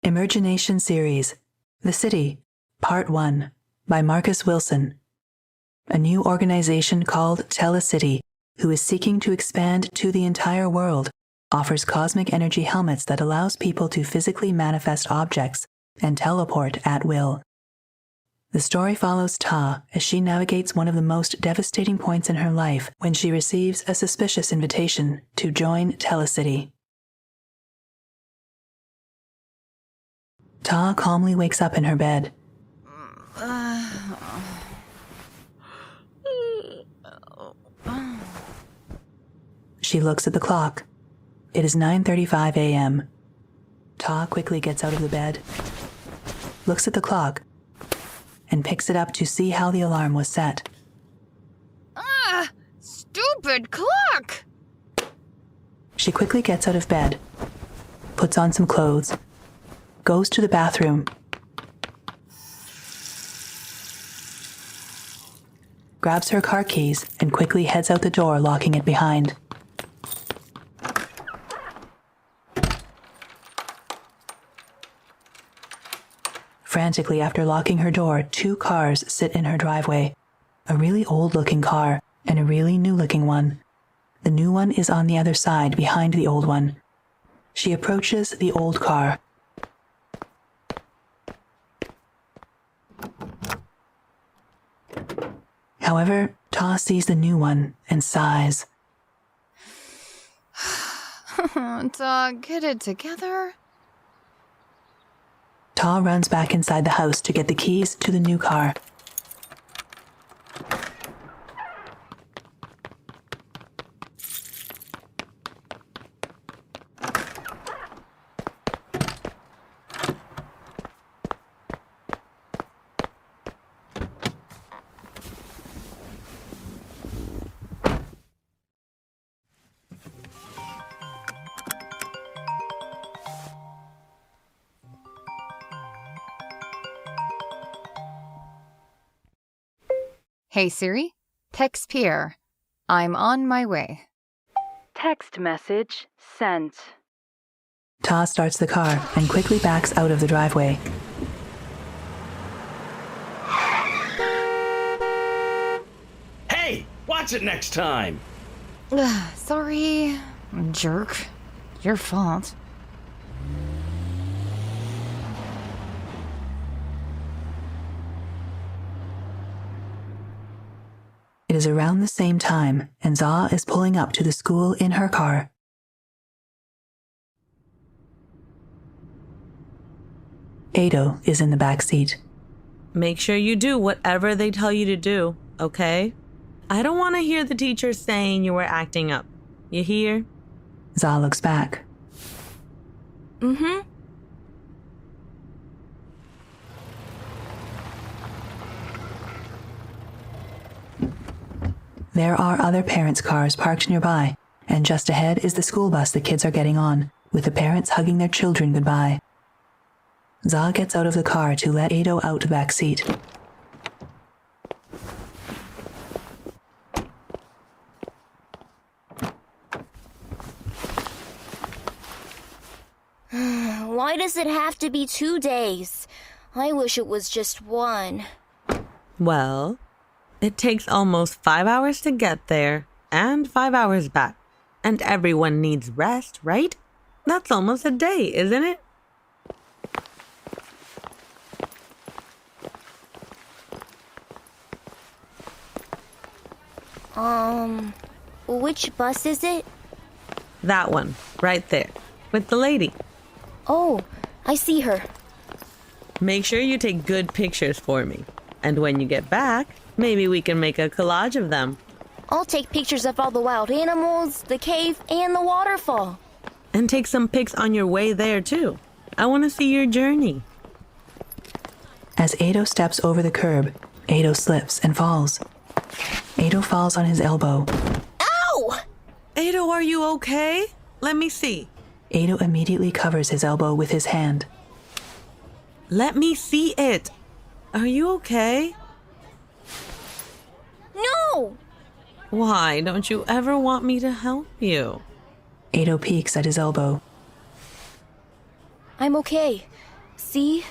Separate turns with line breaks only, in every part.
Imergenation Series, The City, Part 1, by Marcus Wilson. A new organization called Telecity, who is seeking to expand to the entire world, offers cosmic energy helmets that allows people to physically manifest objects and teleport at will. The story follows Ta as she navigates one of the most devastating points in her life when she receives a suspicious invitation to join Telecity. Ta calmly wakes up in her bed. She looks at the clock. It is 9:35 a.m. Ta quickly gets out of the bed, looks at the clock, and picks it up to see how the alarm was set.
Stupid clock!
She quickly gets out of bed, puts on some clothes, goes to the bathroom, grabs her car keys, and quickly heads out the door, locking it behind. Frantically, after locking her door, 2 cars sit in her driveway. A really old-looking car and a really new-looking one. The new one is on the other side, behind the old one. She approaches the old car. However, Ta sees the new one and sighs.
Get it together.
Ta runs back inside the house to get the keys to the new car.
Hey Siri, text Pierre. I'm on my way.
Text message sent.
Ta starts the car and quickly backs out of the driveway.
Hey, watch it next time.
Sorry, jerk. Your fault.
It is around the same time, and Za is pulling up to the school in her car. Ado is in the back seat.
Make sure you do whatever they tell you to do, okay? I don't want to hear the teacher saying you were acting up. You hear?
Za looks back.
Mm-hmm.
There are other parents' cars parked nearby, and just ahead is the school bus the kids are getting on, with the parents hugging their children goodbye. Za gets out of the car to let Ado out the back seat.
Why does it have to be 2 days? I wish it was just 1.
Well, it takes almost 5 hours to get there and 5 hours back. And everyone needs rest, right? That's almost a day, isn't it?
Which bus is it?
That one, right there, with the lady.
Oh, I see her.
Make sure you take good pictures for me. And when you get back, maybe we can make a collage of them.
I'll take pictures of all the wild animals, the cave, and the waterfall.
And take some pics on your way there, too. I want to see your journey.
As Ado steps over the curb, Ado slips and falls. Ado falls on his elbow.
Ow!
Ado, are you okay? Let me see.
Ado immediately covers his elbow with his hand.
Let me see it. Are you okay?
No!
Why don't you ever want me to help you?
Ado peeks at his elbow.
I'm okay.
See?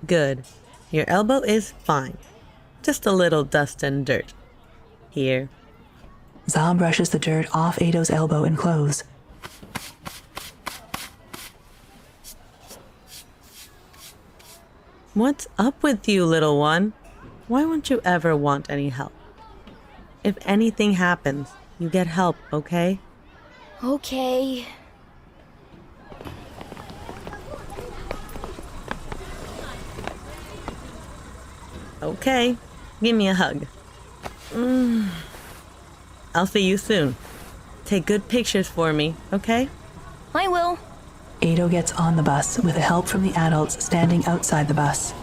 Good. Your elbow is fine. Just a little dust and dirt. Here.
Za brushes the dirt off Ado's elbow and clothes.
What's up with you, little one? Why won't you ever want any help? If anything happens, you get help, okay?
Okay.
Okay. Give me a hug. I'll see you soon. Take good pictures for me, okay?
I will.
Ado gets on the bus with help from the adults standing outside the bus.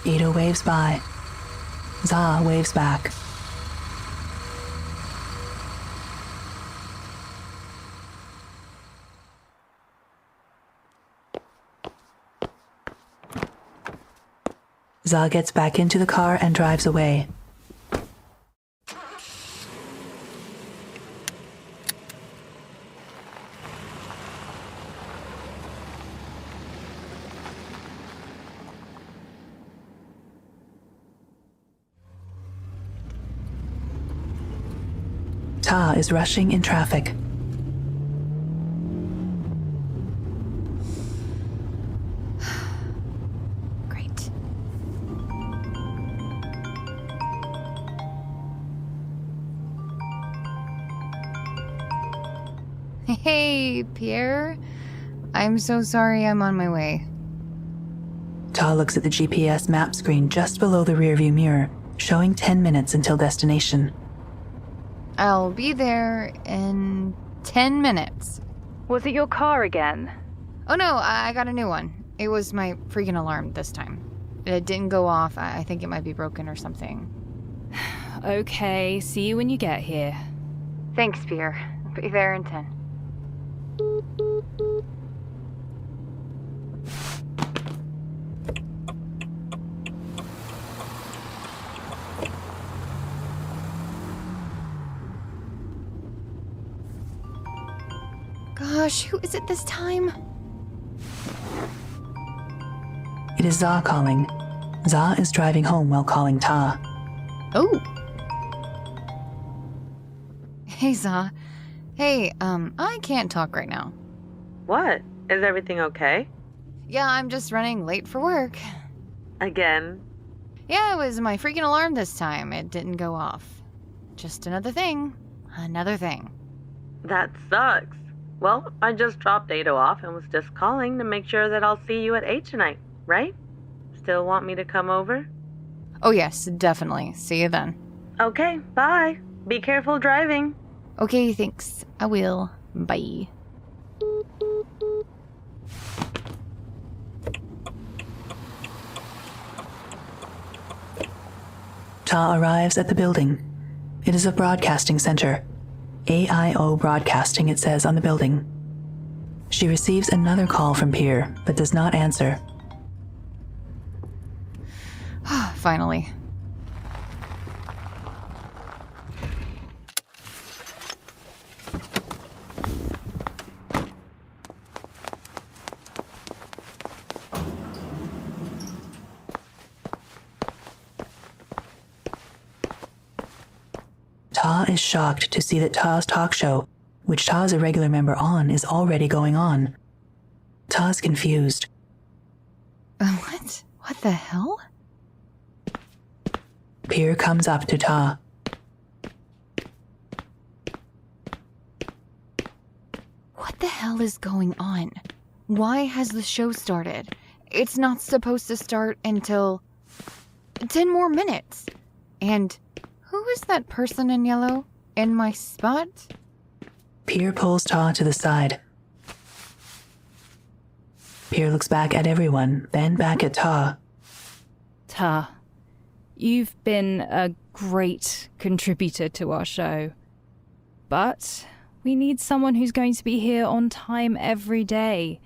Ado waves by. Za waves back. Za gets back into the car and drives away. Ta is rushing in traffic.
Great. Hey, Pierre. I'm so sorry I'm on my way.
Ta looks at the GPS map screen just below the rearview mirror, showing 10 minutes until destination.
I'll be there in 10 minutes.
Was it your car again?
Oh no, I got a new one. It was my freaking alarm this time. It didn't go off. I think it might be broken or something.
Okay, see you when you get here.
Thanks, Pierre. Be there in 10. Gosh, who is it this time?
It is Za calling. Za is driving home while calling Ta.
Oh. Hey, Za. Hey, I can't talk right now.
What? Is everything okay?
Yeah, I'm just running late for work.
Again?
Yeah, it was my freaking alarm this time. It didn't go off. Just another thing. Another thing.
That sucks. Well, I just dropped Ado off and was just calling to make sure that I'll see you at 8 tonight, right? Still want me to come over?
Oh yes, definitely. See you then.
Okay, bye. Be careful driving.
Okay, thanks. I will. Bye.
Ta arrives at the building. It is a broadcasting center. AIO Broadcasting, it says on the building. She receives another call from Pierre, but does not answer.
Finally.
Ta is shocked to see that Ta's talk show, which Ta is a regular member on, is already going on. Ta's confused.
What? What the hell?
Pierre comes up to Ta.
What the hell is going on? Why has the show started? It's not supposed to start until 10 more minutes. And who is that person in yellow in my spot?
Pierre pulls Ta to the side. Pierre looks back at everyone, then back at Ta.
Ta, you've been a great contributor to our show. But we need someone who's going to be here on time every day.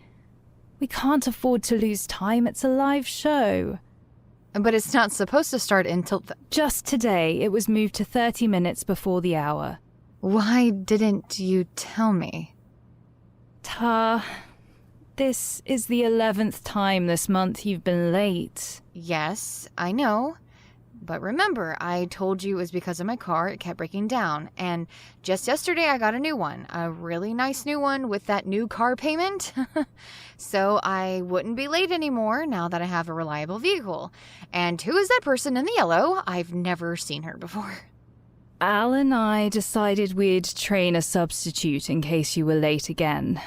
We can't afford to lose time. It's a live show.
But it's not supposed to start until
Just today, it was moved to 30 minutes before the hour.
Why didn't you tell me?
Ta, this is the 11th time this month you've been late.
Yes, I know. But remember, I told you it was because of my car. It kept breaking down. And just yesterday, I got a new one. A really nice new one with that new car payment. So I wouldn't be late anymore now that I have a reliable vehicle. And who is that person in the yellow? I've never seen her before.
Al and I decided we'd train a substitute in case you were late again.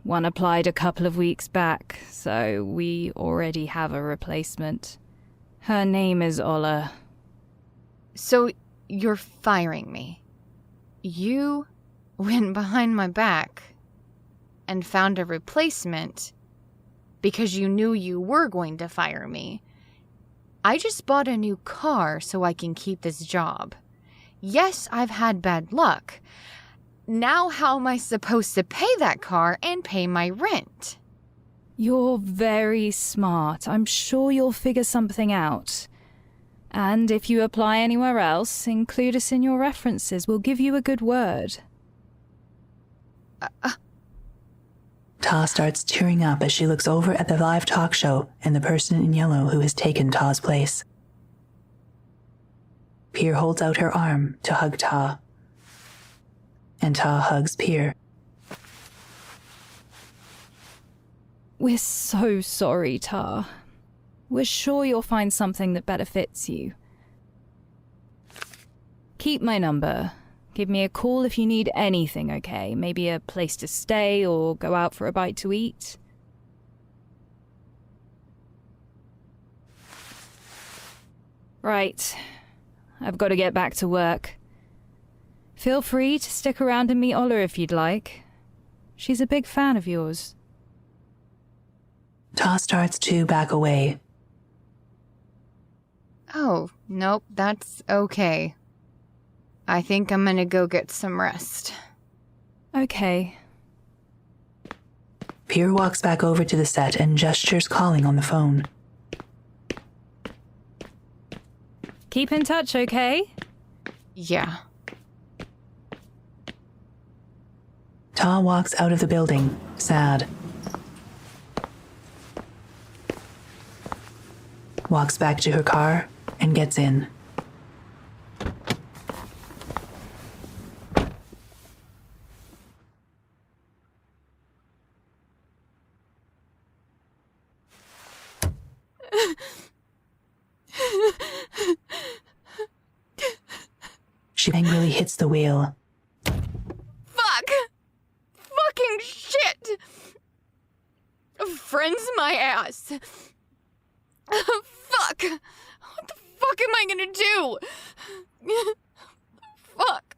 One applied a couple of weeks back, so we already have a replacement. Her name is Ola.
So you're firing me. You went behind my back and found a replacement because you knew you were going to fire me. I just bought a new car so I can keep this job. Yes, I've had bad luck. Now how am I supposed to pay that car and pay my rent?
You're very smart. I'm sure you'll figure something out. And if you apply anywhere else, include us in your references. We'll give you a good word.
Ta starts tearing up as she looks over at the live talk show and the person in yellow who has taken Ta's place. Pier holds out her arm to hug Ta, and Ta hugs Pier.
We're so sorry, Ta. We're sure you'll find something that better fits you. Keep my number. Give me a call if you need anything, okay? Maybe a place to stay or go out for a bite to eat. Right. I've got to get back to work. Feel free to stick around and meet Ola if you'd like. She's a big fan of yours.
Ta starts to back away.
Oh, nope, that's okay. I think I'm gonna go get some rest.
Okay.
Pier walks back over to the set and gestures calling on the phone.
Keep in touch, okay?
Yeah.
Ta walks out of the building, sad. Walks back to her car and gets in. She angrily hits the wheel.
Fuck! Fucking shit! Friends my ass. Fuck! What the fuck am I gonna do? Fuck.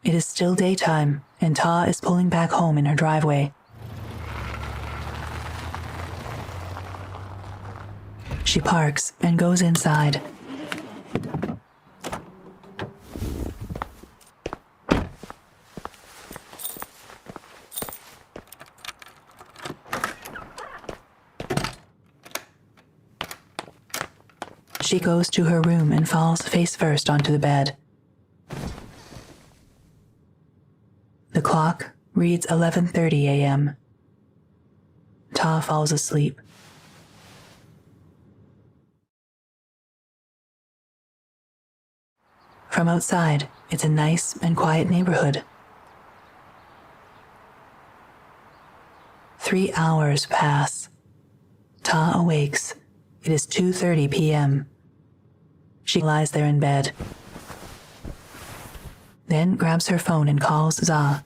It is still daytime, and Ta is pulling back home in her driveway. She parks and goes inside. She goes to her room and falls face first onto the bed. The clock reads 11:30 a.m. Ta falls asleep. From outside, it's a nice and quiet neighborhood. 3 hours pass. Ta awakes. It is 2:30 p.m. She lies there in bed, then grabs her phone and calls Za.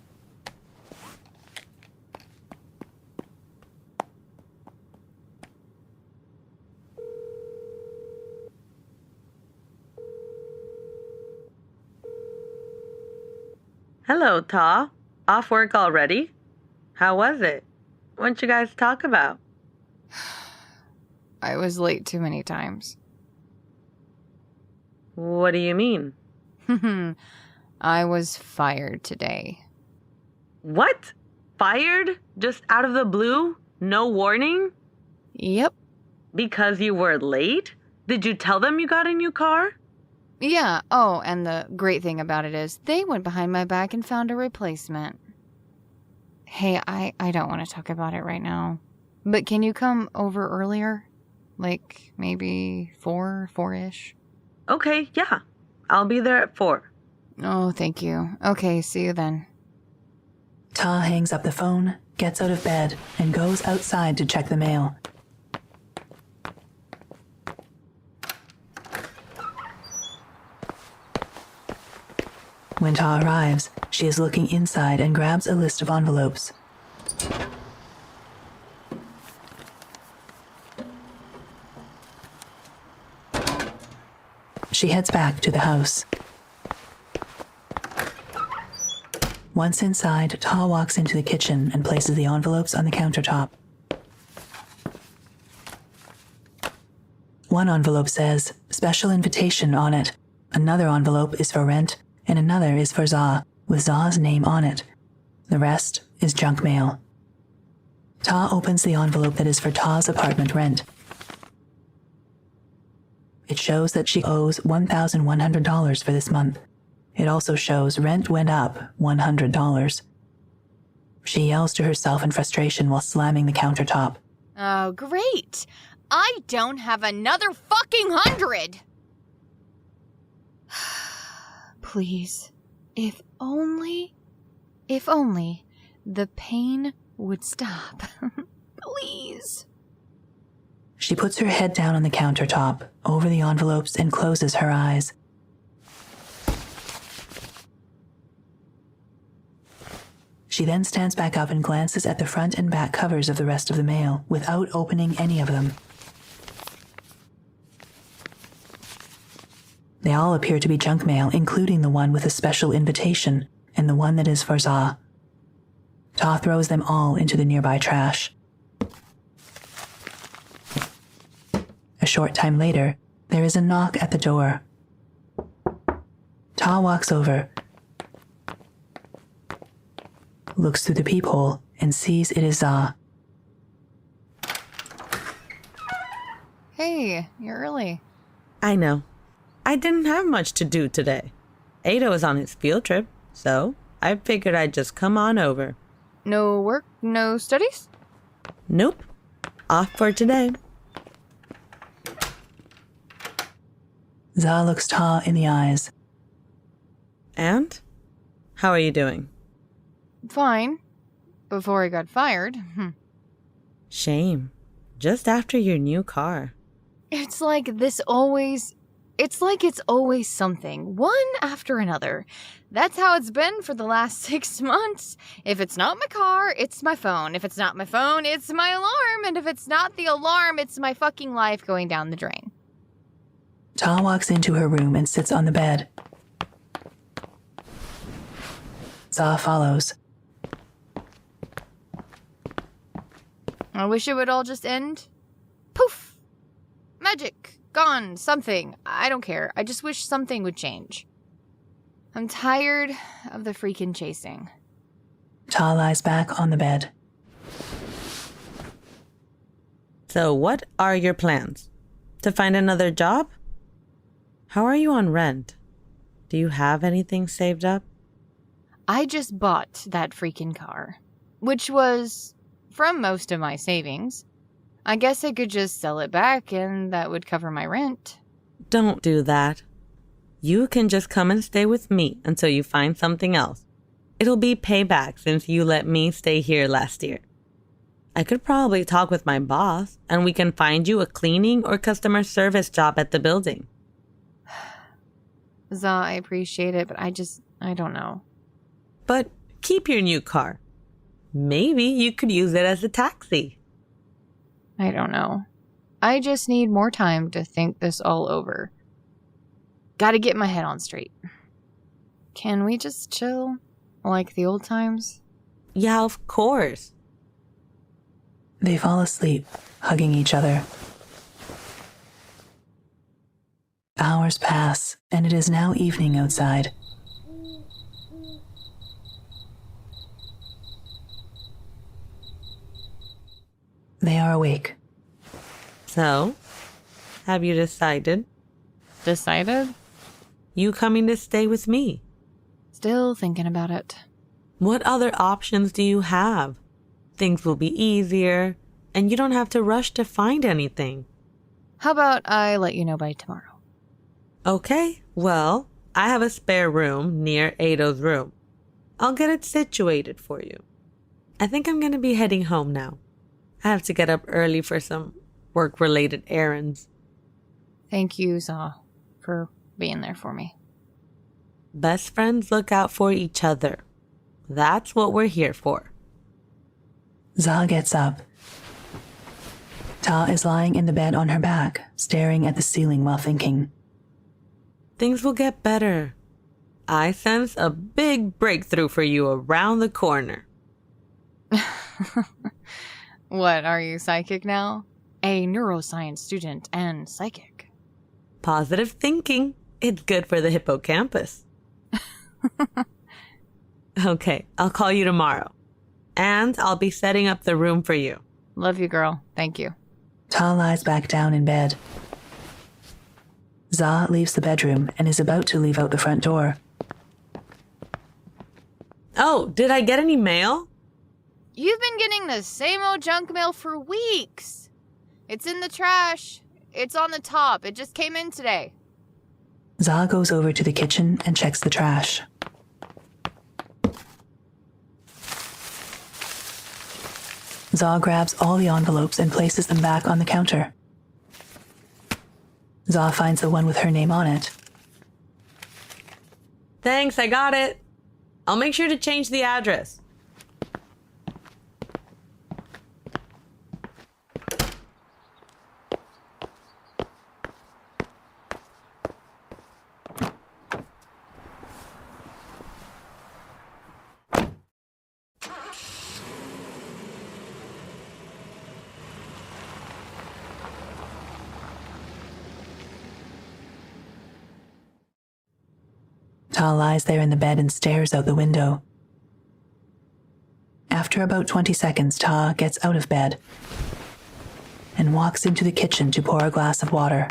Hello, Ta. Off work already? How was it? What'd you guys talk about?
I was late too many times.
What do you mean?
I was fired today.
What? Fired? Just out of the blue? No warning?
Yep.
Because you were late? Did you tell them you got a new car?
Yeah, oh, and the great thing about it is they went behind my back and found a replacement. Hey, I don't want to talk about it right now. But can you come over earlier? Like, maybe 4-ish?
Okay, yeah. I'll be there at 4.
Oh, thank you. Okay, see you then.
Ta hangs up the phone, gets out of bed, and goes outside to check the mail. When Ta arrives, she is looking inside and grabs a list of envelopes. She heads back to the house. Once inside, Ta walks into the kitchen and places the envelopes on the countertop. One envelope says, "Special invitation" on it. Another envelope is for rent, and another is for Za, with Za's name on it. The rest is junk mail. Ta opens the envelope that is for Ta's apartment rent. It shows that she owes $1,100 for this month. It also shows rent went up $100. She yells to herself in frustration while slamming the countertop.
Oh, great! I don't have another fucking 100! Please, if only the pain would stop. Please.
She puts her head down on the countertop, over the envelopes, and closes her eyes. She then stands back up and glances at the front and back covers of the rest of the mail without opening any of them. They all appear to be junk mail, including the one with a special invitation and the one that is for Za. Ta throws them all into the nearby trash. A short time later, there is a knock at the door. Ta walks over, looks through the peephole, and sees it is Za.
Hey, you're early.
I know. I didn't have much to do today. Ada was on his field trip, so I figured I'd just come on over.
No work, no studies?
Nope. Off for today.
Za looks Ta in the eyes.
And? How are you doing?
Fine. Before I got fired.
Shame. Just after your new car.
It's like it's always something, one after another. That's how it's been for the last 6 months. If it's not my car, it's my phone. If it's not my phone, it's my alarm. And if it's not the alarm, it's my fucking life going down the drain.
Ta walks into her room and sits on the bed. Za follows.
I wish it would all just end. Poof! Magic. Gone. Something. I don't care. I just wish something would change. I'm tired of the freaking chasing.
Ta lies back on the bed.
So what are your plans? To find another job? How are you on rent? Do you have anything saved up?
I just bought that freaking car, which was from most of my savings. I guess I could just sell it back and that would cover my rent.
Don't do that. You can just come and stay with me until you find something else. It'll be payback since you let me stay here last year. I could probably talk with my boss and we can find you a cleaning or customer service job at the building.
Za, I appreciate it, but I don't know.
But keep your new car. Maybe you could use it as a taxi.
I don't know. I just need more time to think this all over. Gotta get my head on straight. Can we just chill? Like the old times?
Yeah, of course.
They fall asleep, hugging each other. Hours pass, and it is now evening outside. They are awake.
So, Have you decided?
Decided?
You coming to stay with me?
Still thinking about it.
What other options do you have? Things will be easier, and you don't have to rush to find anything.
How about I let you know by tomorrow?
Okay, well, I have a spare room near Ado's room. I'll get it situated for you. I think I'm going to be heading home now. I have to get up early for some work-related errands.
Thank you, Za, for being there for me.
Best friends look out for each other. That's what we're here for.
Za gets up. Ta is lying in the bed on her back, staring at the ceiling while thinking.
Things will get better. I sense a big breakthrough for you around the corner.
What, are you psychic now? A neuroscience student and psychic.
Positive thinking. It's good for the hippocampus. Okay, I'll call you tomorrow. And I'll be setting up the room for you.
Love you, girl. Thank you.
Ta lies back down in bed. Za leaves the bedroom and is about to leave out the front door.
Oh, did I get any mail?
You've been getting the same old junk mail for weeks. It's in the trash. It's on the top. It just came in today.
Za goes over to the kitchen and checks the trash. Za grabs all the envelopes and places them back on the counter. Za finds the one with her name on it.
Thanks, I got it. I'll make sure to change the address.
Ta lies there in the bed and stares out the window. After about 20 seconds, Ta gets out of bed and walks into the kitchen to pour a glass of water.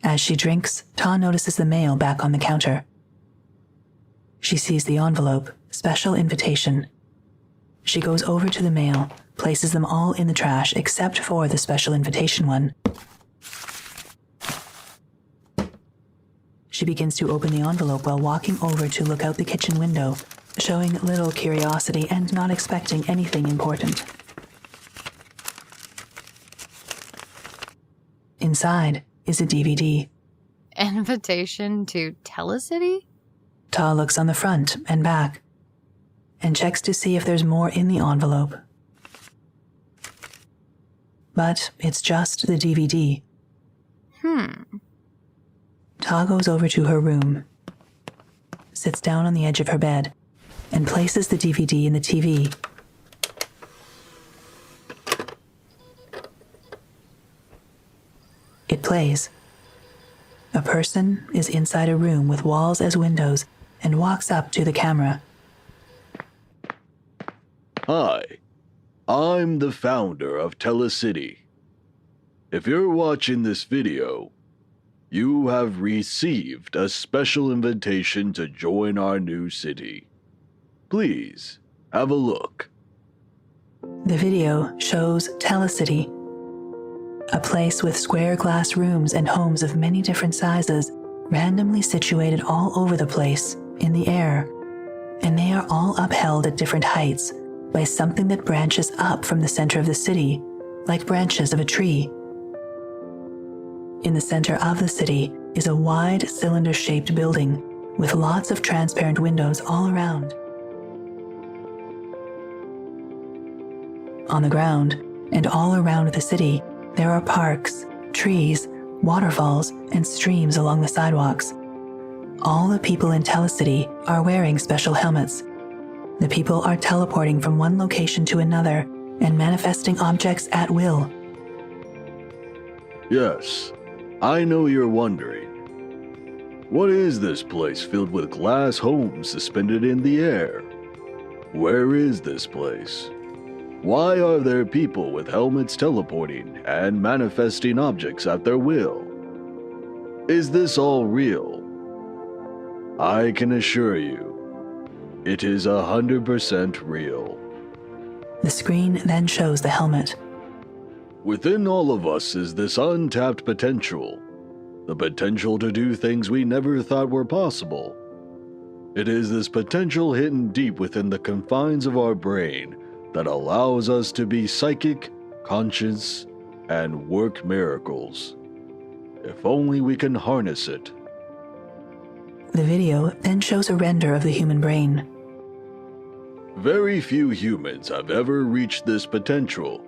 As she drinks, Ta notices the mail back on the counter. She sees the envelope, special invitation. She goes over to the mail, places them all in the trash except for the special invitation one. She begins to open the envelope while walking over to look out the kitchen window, showing little curiosity and not expecting anything important. Inside is a DVD.
Invitation to Telecity?
Ta looks on the front and back and checks to see if there's more in the envelope. But it's just the DVD. Ta goes over to her room, sits down on the edge of her bed, and places the DVD in the TV. It plays. A person is inside a room with walls as windows and walks up to the camera.
Hi, I'm the founder of Telecity. If you're watching this video, you have received a special invitation to join our new city. Please, have a look.
The video shows Telecity, a place with square glass rooms and homes of many different sizes, randomly situated all over the place, in the air, and they are all upheld at different heights by something that branches up from the center of the city, like branches of a tree. In the center of the city is a wide cylinder-shaped building with lots of transparent windows all around. On the ground and all around the city, there are parks, trees, waterfalls, and streams along the sidewalks. All the people in Telecity are wearing special helmets. The people are teleporting from one location to another and manifesting objects at will.
Yes, I know you're wondering. What is this place filled with glass homes suspended in the air? Where is this place? Why are there people with helmets teleporting and manifesting objects at their will? Is this all real? I can assure you, it is 100% real.
The screen then shows the helmet.
Within all of us is this untapped potential, the potential to do things we never thought were possible. It is this potential hidden deep within the confines of our brain that allows us to be psychic, conscious, and work miracles. If only we can harness it.
The video then shows a render of the human brain.
Very few humans have ever reached this potential,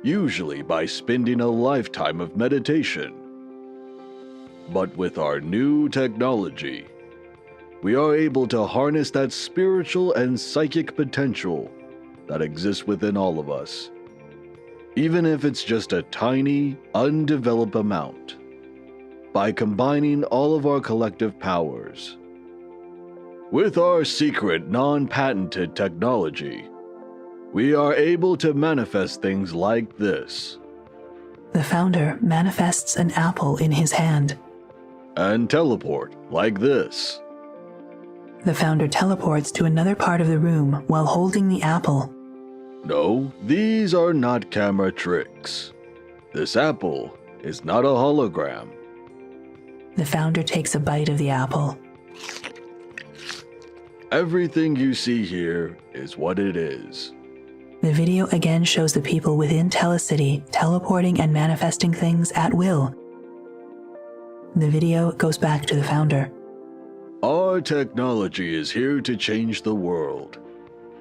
usually by spending a lifetime of meditation. But with our new technology, we are able to harness that spiritual and psychic potential that exists within all of us, even if it's just a tiny, undeveloped amount, by combining all of our collective powers. With our secret, non-patented technology, we are able to manifest things like this.
The founder manifests an apple in his hand.
And teleport like this.
The founder teleports to another part of the room while holding the apple.
No, these are not camera tricks. This apple is not a hologram.
The founder takes a bite of the apple.
Everything you see here is what it is.
The video again shows the people within Telecity teleporting and manifesting things at will. The video goes back to the founder.
Our technology is here to change the world,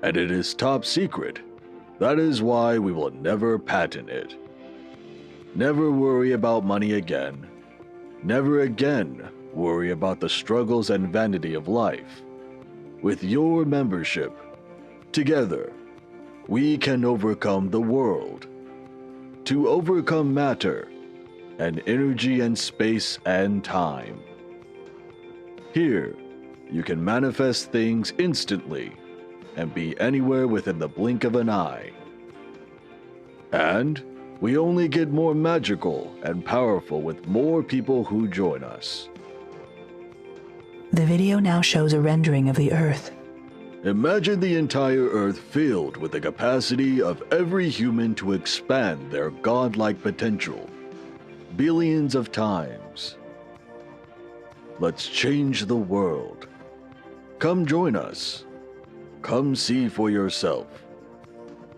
and it is top secret. That is why we will never patent it. Never worry about money again. Never again worry about the struggles and vanity of life. With your membership, together, we can overcome the world. To overcome matter, and energy and space and time. Here, you can manifest things instantly and be anywhere within the blink of an eye. And we only get more magical and powerful with more people who join us.
The video now shows a rendering of the Earth.
Imagine the entire Earth filled with the capacity of every human to expand their godlike potential, billions of times. Let's change the world. Come join us. Come see for yourself.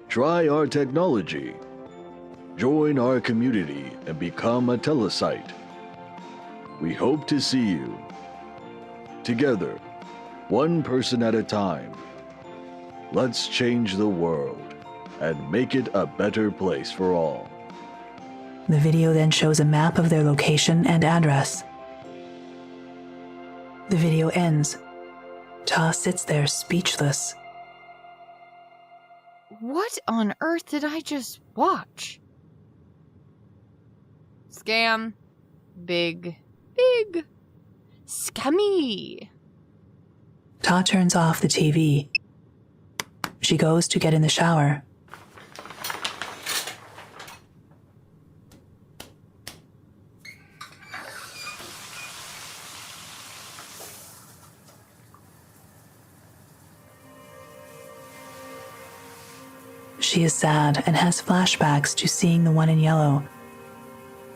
Try our technology. Join our community and become a telesite. We hope to see you. Together, one person at a time. Let's change the world and make it a better place for all.
The video then shows a map of their location and address. The video ends. Ta sits there speechless.
What on earth did I just watch? Scam. Big scammy.
Ta turns off the TV. She goes to get in the shower. She is sad and has flashbacks to seeing the one in yellow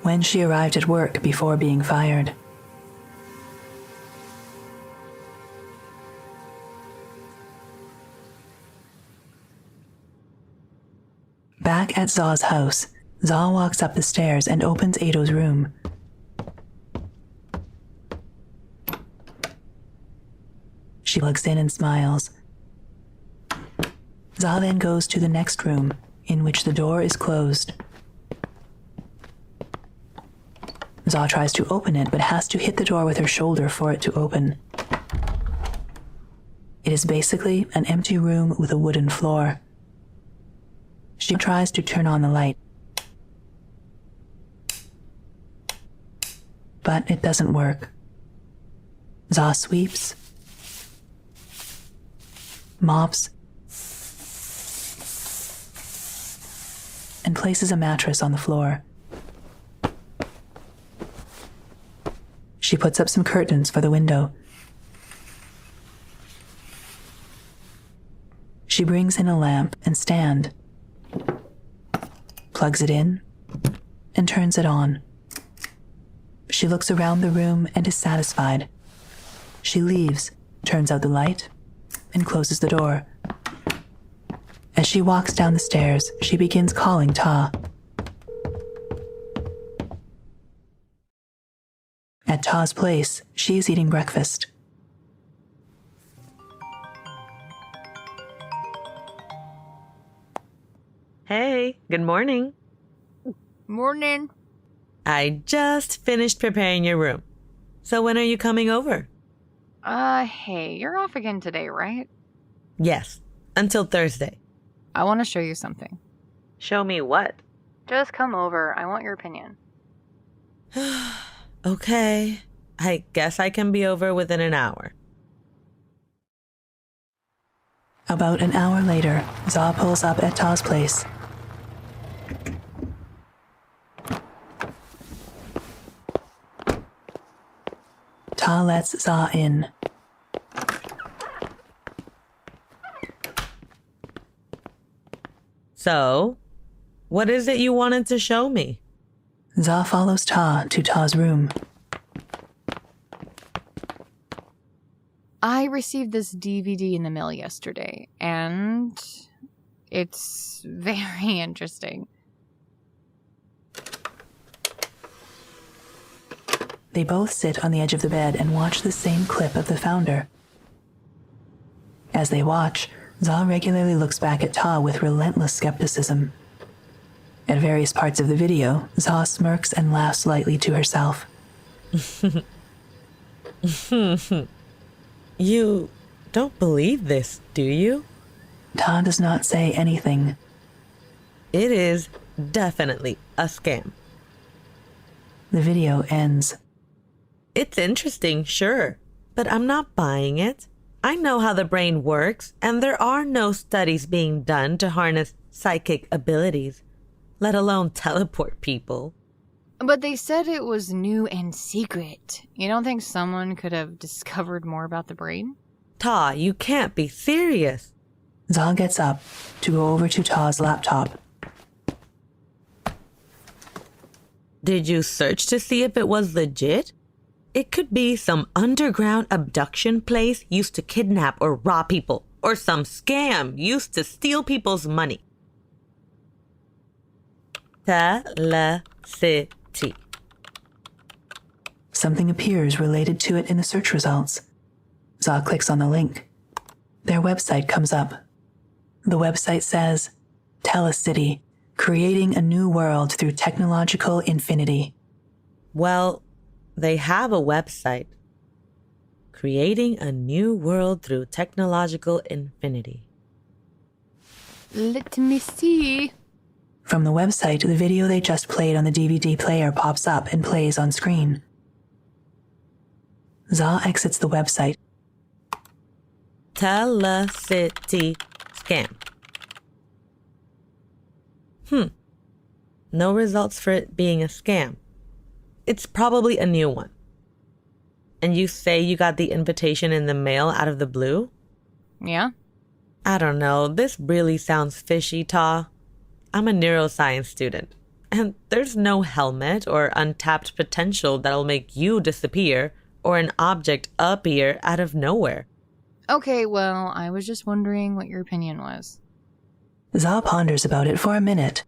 when she arrived at work before being fired. Back at Zaw's house, Zaw walks up the stairs and opens Ado's room. She looks in and smiles. Zaw then goes to the next room, in which the door is closed. Zaw tries to open it, but has to hit the door with her shoulder for it to open. It is basically an empty room with a wooden floor. She tries to turn on the light, but it doesn't work. Zaw sweeps, mops, and places a mattress on the floor. She puts up some curtains for the window. She brings in a lamp and stand, plugs it in, and turns it on. She looks around the room and is satisfied. She leaves, turns out the light, and closes the door. As she walks down the stairs, she begins calling Ta. At Ta's place, she is eating breakfast.
Hey, good morning.
Morning.
I just finished preparing your room. So when are you coming over?
Hey, you're off again today, right?
Yes, until Thursday.
I want to show you something.
Show me what?
Just come over. I want your opinion.
Okay, I guess I can be over within an hour.
About an hour later, Za pulls up at Ta's place. Ta lets Za in.
So, what is it you wanted to show me?
Za follows Ta to Ta's room.
I received this DVD in the mail yesterday, and it's very interesting.
They both sit on the edge of the bed and watch the same clip of the founder. As they watch, Za regularly looks back at Ta with relentless skepticism. At various parts of the video, Za smirks and laughs lightly to herself.
You don't believe this, do you?
Ta does not say anything.
It is definitely a scam.
The video ends.
It's interesting, sure, but I'm not buying it. I know how the brain works, and there are no studies being done to harness psychic abilities, let alone teleport people.
But they said it was new and secret. You don't think someone could have discovered more about the brain?
Ta, you can't be serious.
Za gets up to go over to Ta's laptop.
Did you search to see if it was legit? It could be some underground abduction place used to kidnap or rob people, or some scam used to steal people's money. Telecity.
Something appears related to it in the search results. Za clicks on the link. Their website comes up. The website says, Telecity, creating a new world through technological infinity.
Well, they have a website. Creating a new world through technological infinity.
Let me see.
From the website, the video they just played on the DVD player pops up and plays on screen. Za exits the website.
Telecity scam. No results for it being a scam. It's probably a new one. And you say you got the invitation in the mail out of the blue?
Yeah?
I don't know. This really sounds fishy, Ta. I'm a neuroscience student, and there's no helmet or untapped potential that'll make you disappear or an object appear out of nowhere.
Okay, well, I was just wondering what your opinion was.
Za ponders about it for a minute.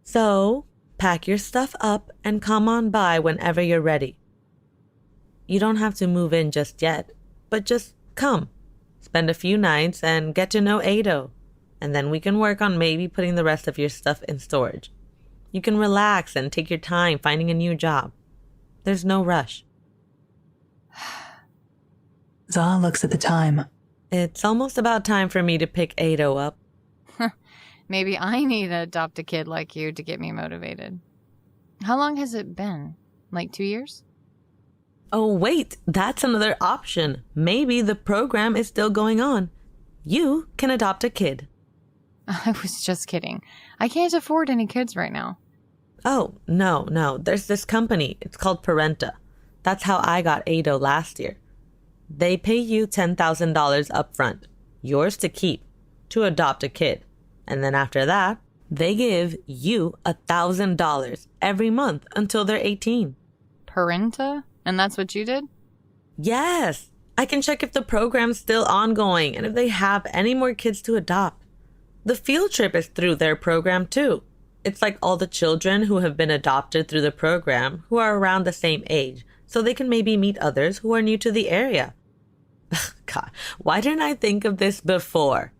So, pack your stuff up and come on by whenever you're ready. You don't have to move in just yet, but just come. Spend a few nights and get to know Ado. And then we can work on maybe putting the rest of your stuff in storage. You can relax and take your time finding a new job. There's no rush.
Za looks at the time.
It's almost about time for me to pick Ado up.
Maybe I need to adopt a kid like you to get me motivated. How long has it been? Like 2 years?
Oh, wait, that's another option. Maybe the program is still going on. You can adopt a kid.
I was just kidding. I can't afford any kids right now.
Oh, no. There's this company. It's called Parenta. That's how I got Ado last year. They pay you $10,000 up front, yours to keep, to adopt a kid. And then after that, they give you $1,000 every month until they're 18.
Parenta? And that's what you did?
Yes! I can check if the program's still ongoing and if they have any more kids to adopt. The field trip is through their program too. It's like all the children who have been adopted through the program who are around the same age, so they can maybe meet others who are new to the area. God, why didn't I think of this before?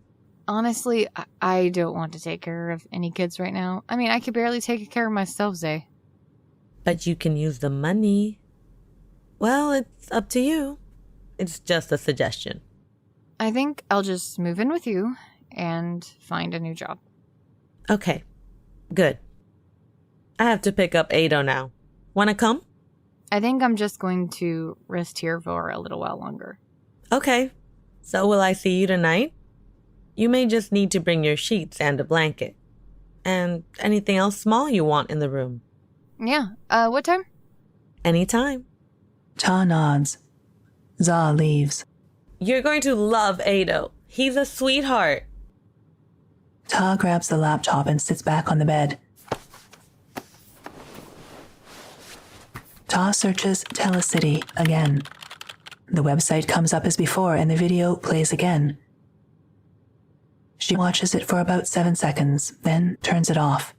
Honestly, I don't want to take care of any kids right now. I mean, I could barely take care of myself, Zay.
But you can use the money. Well, it's up to you. It's just a suggestion.
I think I'll just move in with you and find a new job.
Okay, good. I have to pick up Ado now. Wanna come?
I think I'm just going to rest here for a little while longer.
Okay, so will I see you tonight? You may just need to bring your sheets and a blanket. And anything else small you want in the room.
Yeah, what time?
Anytime.
Ta nods. Za leaves.
You're going to love Ado. He's a sweetheart.
Ta grabs the laptop and sits back on the bed. Ta searches Telecity again. The website comes up as before and the video plays again. She watches it for about 7 seconds, then turns it off.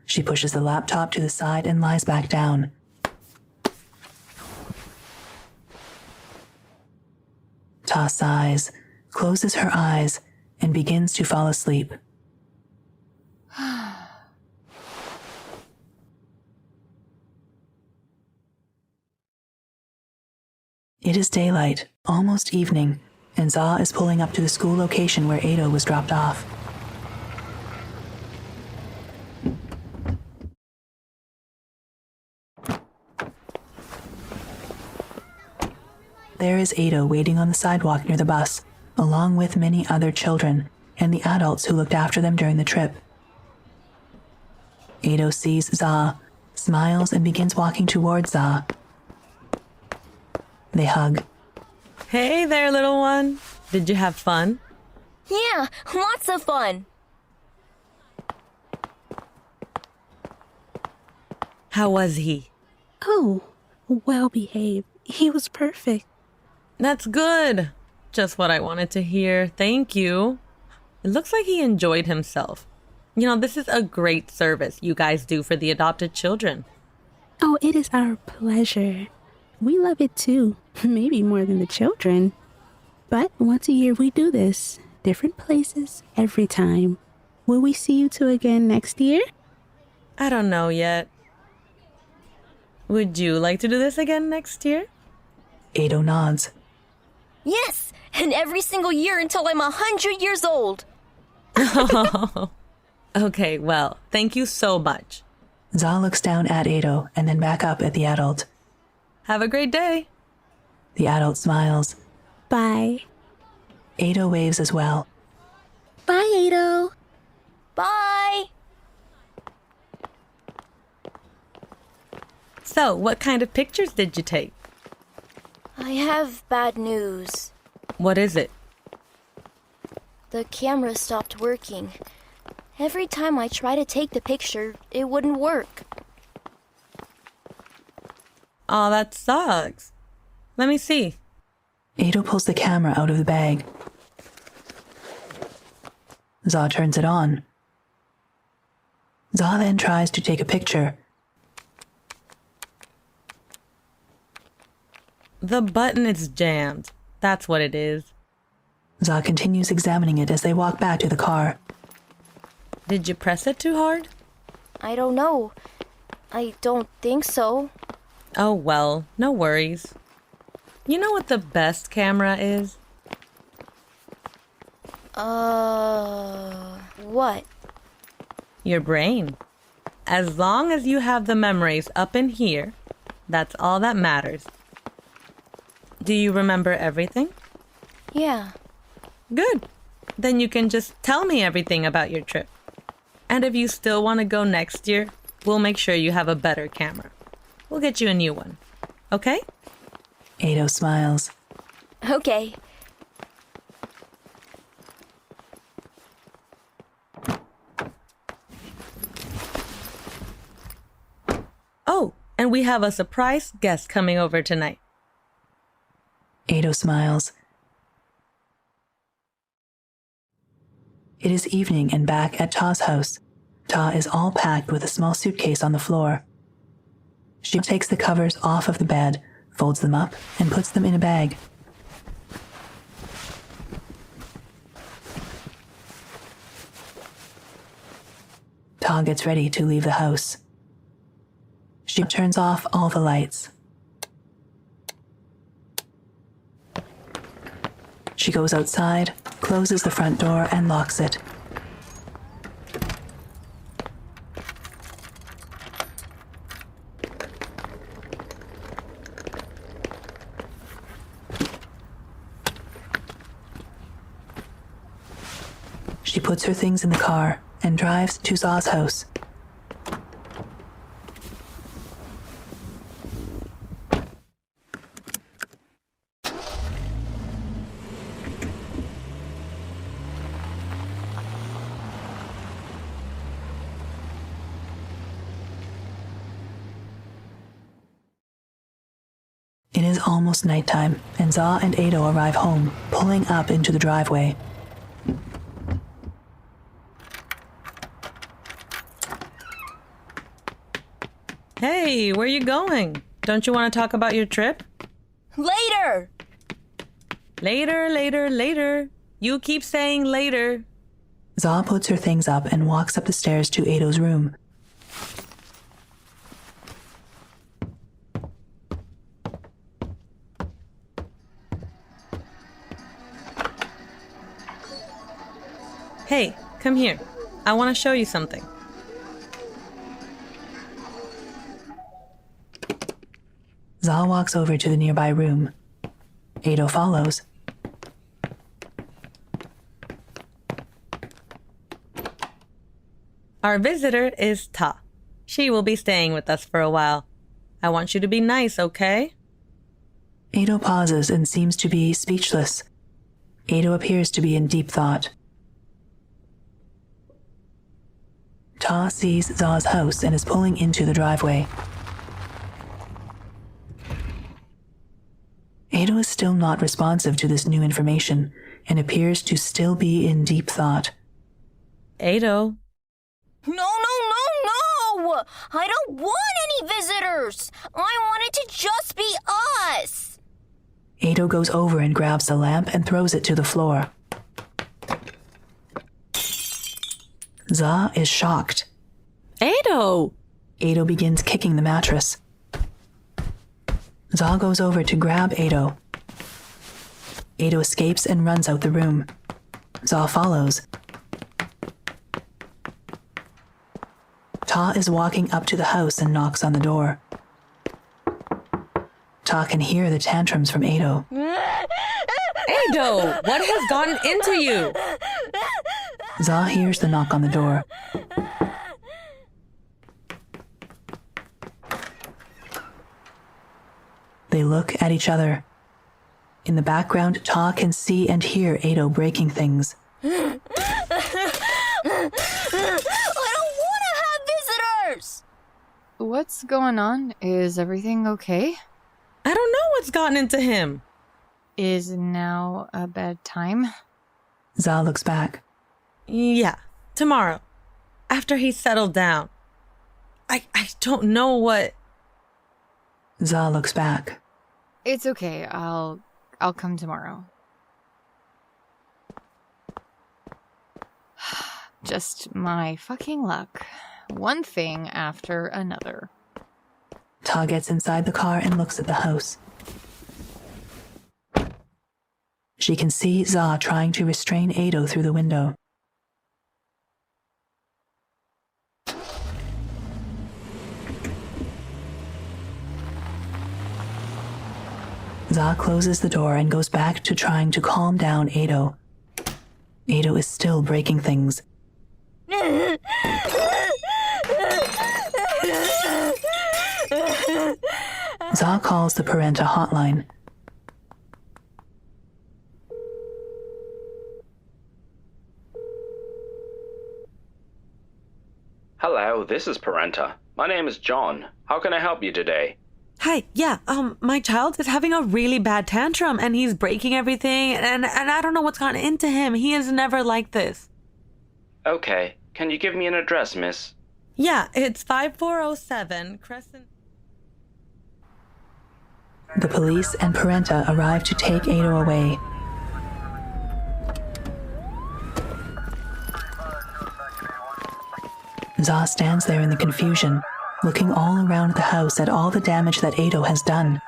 She pushes the laptop to the side and lies back down. Ta sighs, closes her eyes, and begins to fall asleep. It is daylight, almost evening, and Za is pulling up to the school location where Ado was dropped off. There is Ado waiting on the sidewalk near the bus, along with many other children and the adults who looked after them during the trip. Ado sees Za, smiles, and begins walking towards Za. They hug.
Hey there, little one. Did you have fun?
Yeah, lots of fun.
How was he?
Oh, well behaved. He was perfect.
That's good. Just what I wanted to hear. Thank you. It looks like he enjoyed himself. You know, this is a great service you guys do for the adopted children.
Oh, it is our pleasure. We love it too, maybe more than the children. But once a year we do this. Different places, every time. Will we see you two again next year?
I don't know yet. Would you like to do this again next year?
Ado nods.
Yes, and every single year until I'm 100 years old.
Okay, well, thank you so much.
Za looks down at Ado and then back up at the adult.
Have a great day.
The adult smiles.
Bye.
Ado waves as well.
Bye, Ado.
Bye.
So, what kind of pictures did you take?
I have bad news.
What is it?
The camera stopped working. Every time I try to take the picture, it wouldn't work.
Aw, that sucks. Let me see.
Ado pulls the camera out of the bag. Za turns it on. Za then tries to take a picture.
The button is jammed. That's what it is.
Za continues examining it as they walk back to the car.
Did you press it too hard?
I don't know. I don't think so.
Oh well, no worries. You know what the best camera is?
What?
Your brain. As long as you have the memories up in here, that's all that matters. Do you remember everything?
Yeah.
Good. Then you can just tell me everything about your trip. And if you still want to go next year, we'll make sure you have a better camera. We'll get you a new one. Okay?
Ado smiles.
Okay.
Oh, and we have a surprise guest coming over tonight.
Ado smiles. It is evening and back at Ta's house. Ta is all packed with a small suitcase on the floor. She takes the covers off of the bed, folds them up, and puts them in a bag. Ta gets ready to leave the house. She turns off all the lights. She goes outside, closes the front door, and locks it. She puts her things in the car and drives to Za's house. It is almost nighttime, and Za and Ado arrive home, pulling up into the driveway.
Hey, where you going? Don't you want to talk about your trip?
Later!
Later. You keep saying later.
Za puts her things up and walks up the stairs to Ado's room.
Hey, come here. I want to show you something.
Za walks over to the nearby room. Ado follows.
Our visitor is Ta. She will be staying with us for a while. I want you to be nice, okay?
Ado pauses and seems to be speechless. Ado appears to be in deep thought. Ta sees Za's house and is pulling into the driveway. Ado is still not responsive to this new information and appears to still be in deep thought.
Ado.
No! I don't want any visitors! I want it to just be us!
Ado goes over and grabs the lamp and throws it to the floor. Za is shocked.
Ado!
Ado begins kicking the mattress. Za goes over to grab Ado. Ado escapes and runs out the room. Za follows. Ta is walking up to the house and knocks on the door. Ta can hear the tantrums from Ado.
Ado, what has gotten into you?
Za hears the knock on the door. They look at each other. In the background, Ta can see and hear Ado breaking things.
I don't want to have visitors!
What's going on? Is everything okay?
I don't know what's gotten into him.
Is now a bad time?
Za looks back.
Yeah, tomorrow. After he's settled down. I don't know what...
Za looks back.
It's okay. I'll come tomorrow. Just my fucking luck. One thing after another.
Ta gets inside the car and looks at the house. She can see Za trying to restrain Ado through the window. Za closes the door and goes back to trying to calm down Ado. Ado is still breaking things. Za calls the Parenta hotline.
Hello, this is Parenta. My name is John. How can I help you today?
Hi, yeah, my child is having a really bad tantrum and he's breaking everything and I don't know what's gotten into him. He is never like this.
Okay, can you give me an address, miss?
Yeah, it's 5407 Crescent.
The police and Parenta arrive to take Ado away. Za stands there in the confusion, looking all around the house at all the damage that Ado has done.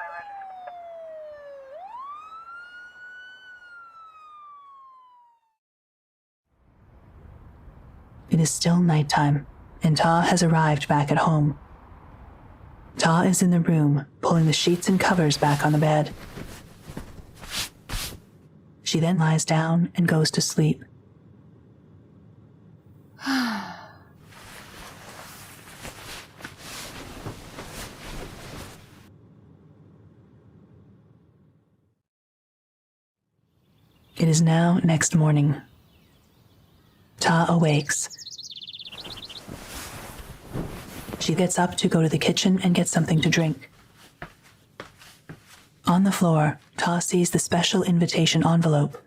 It is still nighttime, and Ta has arrived back at home. Ta is in the room, pulling the sheets and covers back on the bed. She then lies down and goes to sleep. It is now next morning. Ta awakes. She gets up to go to the kitchen and get something to drink. On the floor, Ta sees the special invitation envelope.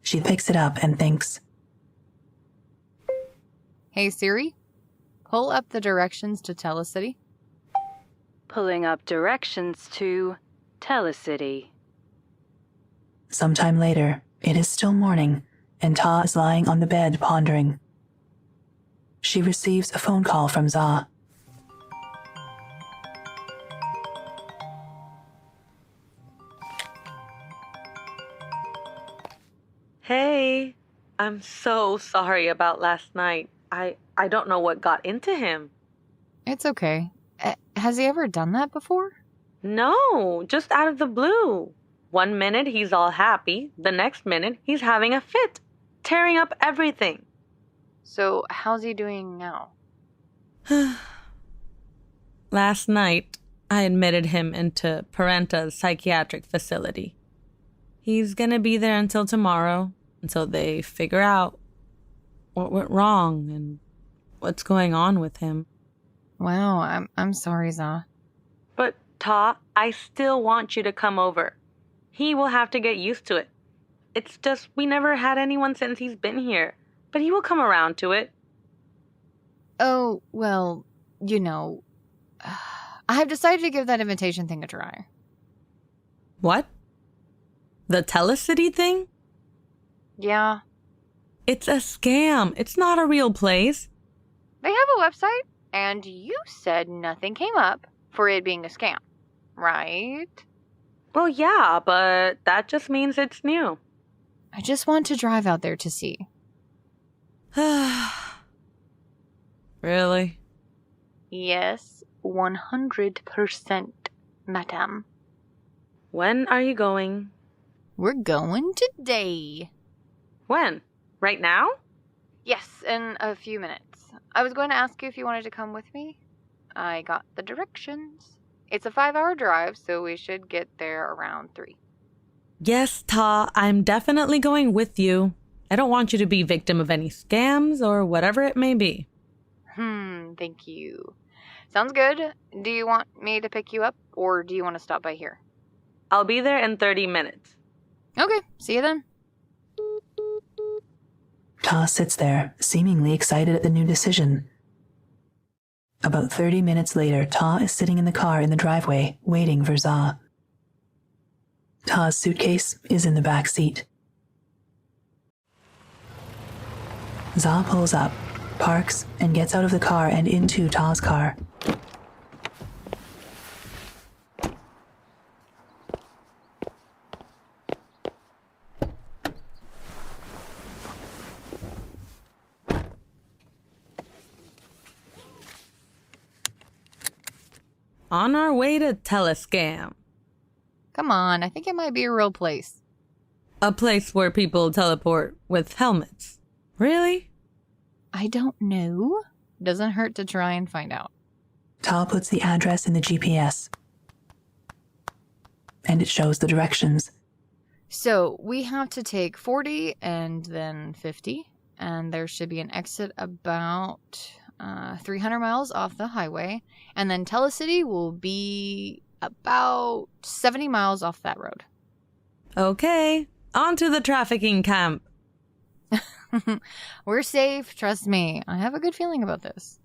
She picks it up and thinks,
Hey Siri, pull up the directions to Telecity.
Pulling up directions to Telecity.
Sometime later, it is still morning, and Ta is lying on the bed pondering. She receives a phone call from Za.
Hey, I'm so sorry about last night. I don't know what got into him.
It's okay. Has he ever done that before?
No, just out of the blue. 1 minute he's all happy, the next minute he's having a fit, tearing up everything.
So how's he doing now?
Last night, I admitted him into Parenta's psychiatric facility. He's gonna be there until tomorrow, until they figure out what went wrong and what's going on with him.
Wow, I'm sorry, Za.
But, Ta, I still want you to come over. He will have to get used to it. It's just we never had anyone since he's been here, but he will come around to it.
Oh, well, you know, I have decided to give that invitation thing a try.
What? The Telecity thing?
Yeah.
It's a scam. It's not a real place.
They have a website, and you said nothing came up for it being a scam, right?
Well, yeah, but that just means it's new.
I just want to drive out there to see.
Really?
Yes, 100%, madame.
When are you going?
We're going today.
When? Right now?
Yes, in a few minutes. I was going to ask you if you wanted to come with me. I got the directions. It's a 5-hour drive, so we should get there around 3.
Yes, Ta, I'm definitely going with you. I don't want you to be victim of any scams or whatever it may be.
Thank you. Sounds good. Do you want me to pick you up, or do you want to stop by here?
I'll be there in 30 minutes.
Okay, see you then.
Ta sits there, seemingly excited at the new decision. About 30 minutes later, Ta is sitting in the car in the driveway, waiting for Za. Ta's suitcase is in the back seat. Za pulls up, parks, and gets out of the car and into Ta's car.
On our way to Telescam.
Come on, I think it might be a real place.
A place where people teleport with helmets. Really?
I don't know. Doesn't hurt to try and find out.
Ta puts the address in the GPS, and it shows the directions.
So we have to take 40 and then 50, and there should be an exit about 300 miles off the highway, and then Telecity will be about 70 miles off that road.
Okay, on to the trafficking camp.
We're safe, trust me. I have a good feeling about this.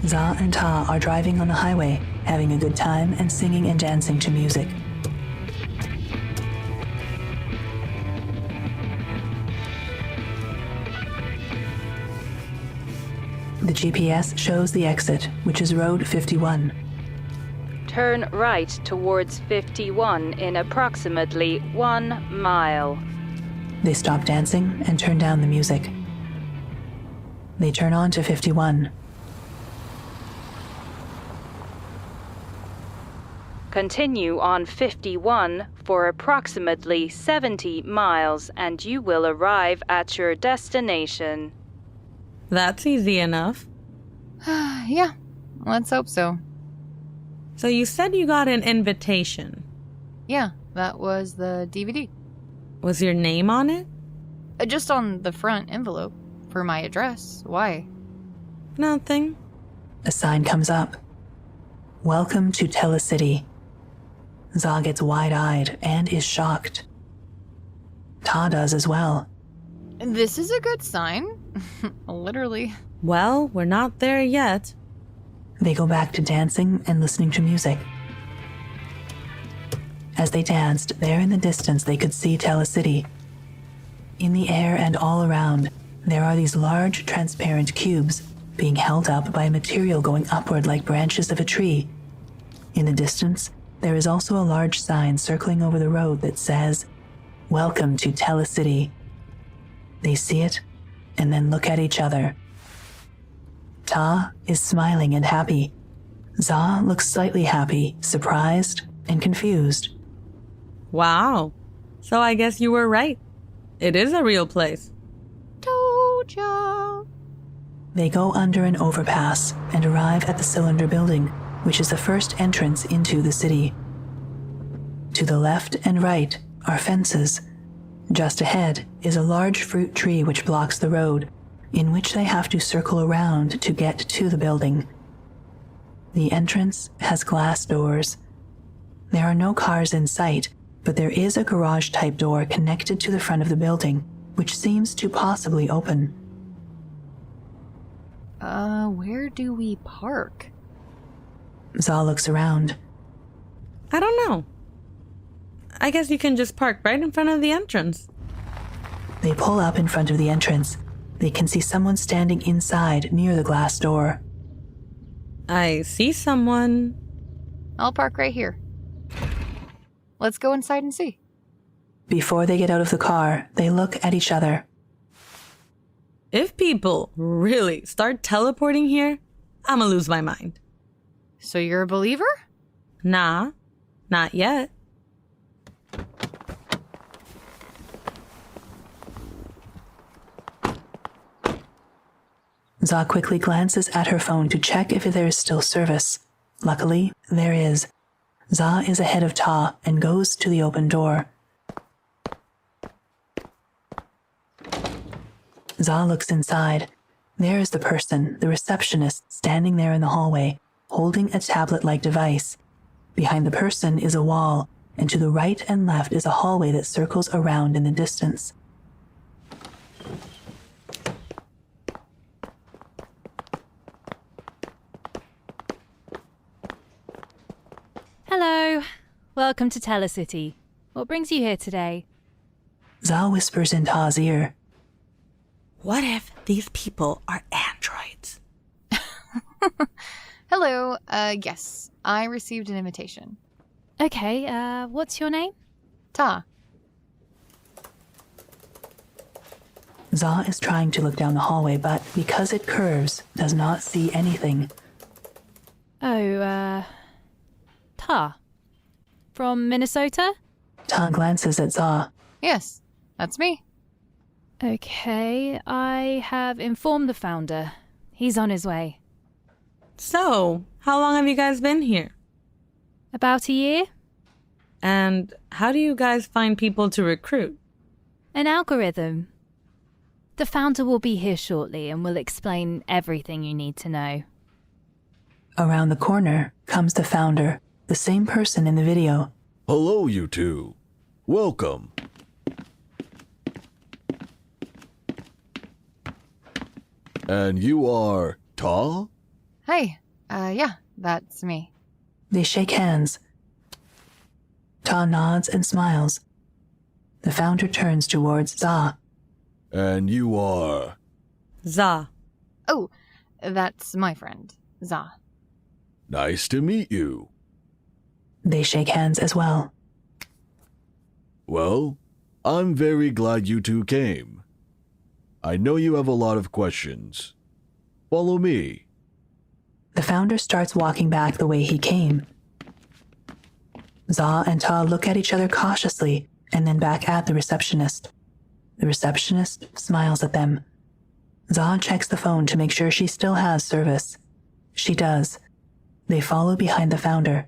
Za and Ta are driving on the highway, having a good time and singing and dancing to music. The GPS shows the exit, which is Road 51.
Turn right towards 51 in approximately 1 mile.
They stop dancing and turn down the music. They turn on to 51.
Continue on 51 for approximately 70 miles and you will arrive at your destination.
That's easy enough.
Yeah, let's hope so.
So you said you got an invitation.
Yeah, that was the DVD.
Was your name on it?
Just on the front envelope for my address. Why?
Nothing.
A sign comes up. Welcome to Telecity. Za gets wide-eyed and is shocked. Ta does as well.
This is a good sign. Literally.
Well, we're not there yet.
They go back to dancing and listening to music. As they danced, there in the distance they could see Telecity. In the air and all around, there are these large, transparent cubes being held up by a material going upward like branches of a tree. In the distance, there is also a large sign circling over the road that says, "Welcome to Telecity." They see it and then look at each other. Ta is smiling and happy. Za looks slightly happy, surprised, and confused.
Wow. So I guess you were right. It is a real place.
Told ya.
They go under an overpass and arrive at the Cylinder Building, which is the first entrance into the city. To the left and right are fences. Just ahead is a large fruit tree which blocks the road, in which they have to circle around to get to the building. The entrance has glass doors. There are no cars in sight, but there is a garage-type door connected to the front of the building, which seems to possibly open.
Where do we park?
Za looks around.
I don't know. I guess you can just park right in front of the entrance.
They pull up in front of the entrance. They can see someone standing inside near the glass door.
I see someone.
I'll park right here. Let's go inside and see.
Before they get out of the car, they look at each other.
If people really start teleporting here, I'ma lose my mind.
So you're a believer?
Nah, not yet.
Za quickly glances at her phone to check if there is still service. Luckily, there is. Za is ahead of Ta and goes to the open door. Za looks inside. There is the person, the receptionist, standing there in the hallway, holding a tablet-like device. Behind the person is a wall, and to the right and left is a hallway that circles around in the distance.
Hello. Welcome to Telecity. What brings you here today?
Za whispers in Ta's ear.
What if these people are androids?
Hello, yes. I received an invitation.
Okay, what's your name?
Ta.
Za is trying to look down the hallway, but because it curves, does not see anything.
Oh, Ta. From Minnesota?
Ta glances at Za.
Yes, that's me.
Okay, I have informed the founder. He's on his way.
So, how long have you guys been here?
About a year?
And how do you guys find people to recruit?
An algorithm. The founder will be here shortly and will explain everything you need to know.
Around the corner comes the founder, the same person in the video.
Hello, you two. Welcome. And you are Ta?
Hey, yeah, that's me.
They shake hands. Ta nods and smiles. The founder turns towards Za.
And you are...
Za.
Oh, that's my friend, Za.
Nice to meet you.
They shake hands as well.
Well, I'm very glad you two came. I know you have a lot of questions. Follow me.
The founder starts walking back the way he came. Za and Ta look at each other cautiously and then back at the receptionist. The receptionist smiles at them. Za checks the phone to make sure she still has service. She does. They follow behind the founder.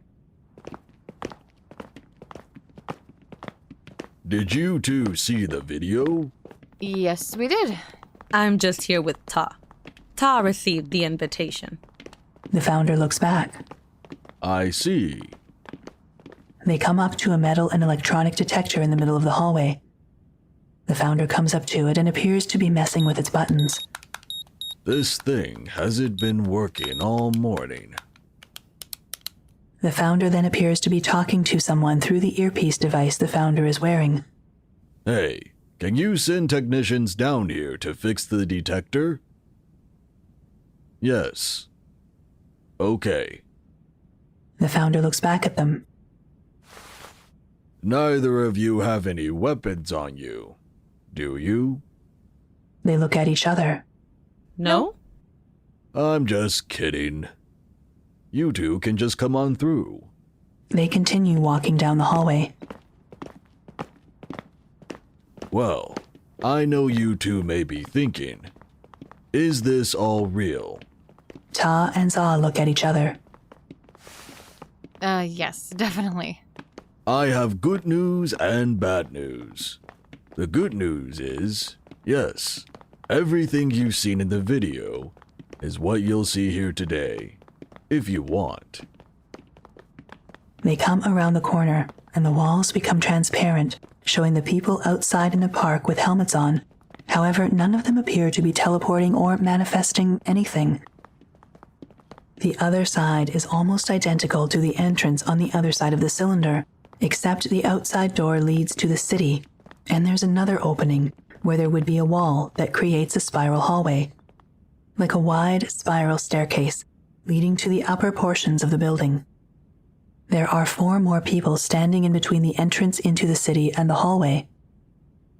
Did you two see the video?
Yes, we did.
I'm just here with Ta. Ta received the invitation.
The founder looks back.
I see.
They come up to a metal and electronic detector in the middle of the hallway. The founder comes up to it and appears to be messing with its buttons.
This thing hasn't been working all morning.
The founder then appears to be talking to someone through the earpiece device the founder is wearing.
Hey, can you send technicians down here to fix the detector? Yes. Okay.
The founder looks back at them.
Neither of you have any weapons on you, do you?
They look at each other.
No?
I'm just kidding. You two can just come on through.
They continue walking down the hallway.
Well, I know you two may be thinking, is this all real?
Ta and Za look at each other.
Yes, definitely.
I have good news and bad news. The good news is, yes, everything you've seen in the video is what you'll see here today, if you want.
They come around the corner, and the walls become transparent, showing the people outside in the park with helmets on. However, none of them appear to be teleporting or manifesting anything. The other side is almost identical to the entrance on the other side of the cylinder, except the outside door leads to the city, and there's another opening where there would be a wall that creates a spiral hallway, like a wide spiral staircase leading to the upper portions of the building. There are 4 more people standing in between the entrance into the city and the hallway.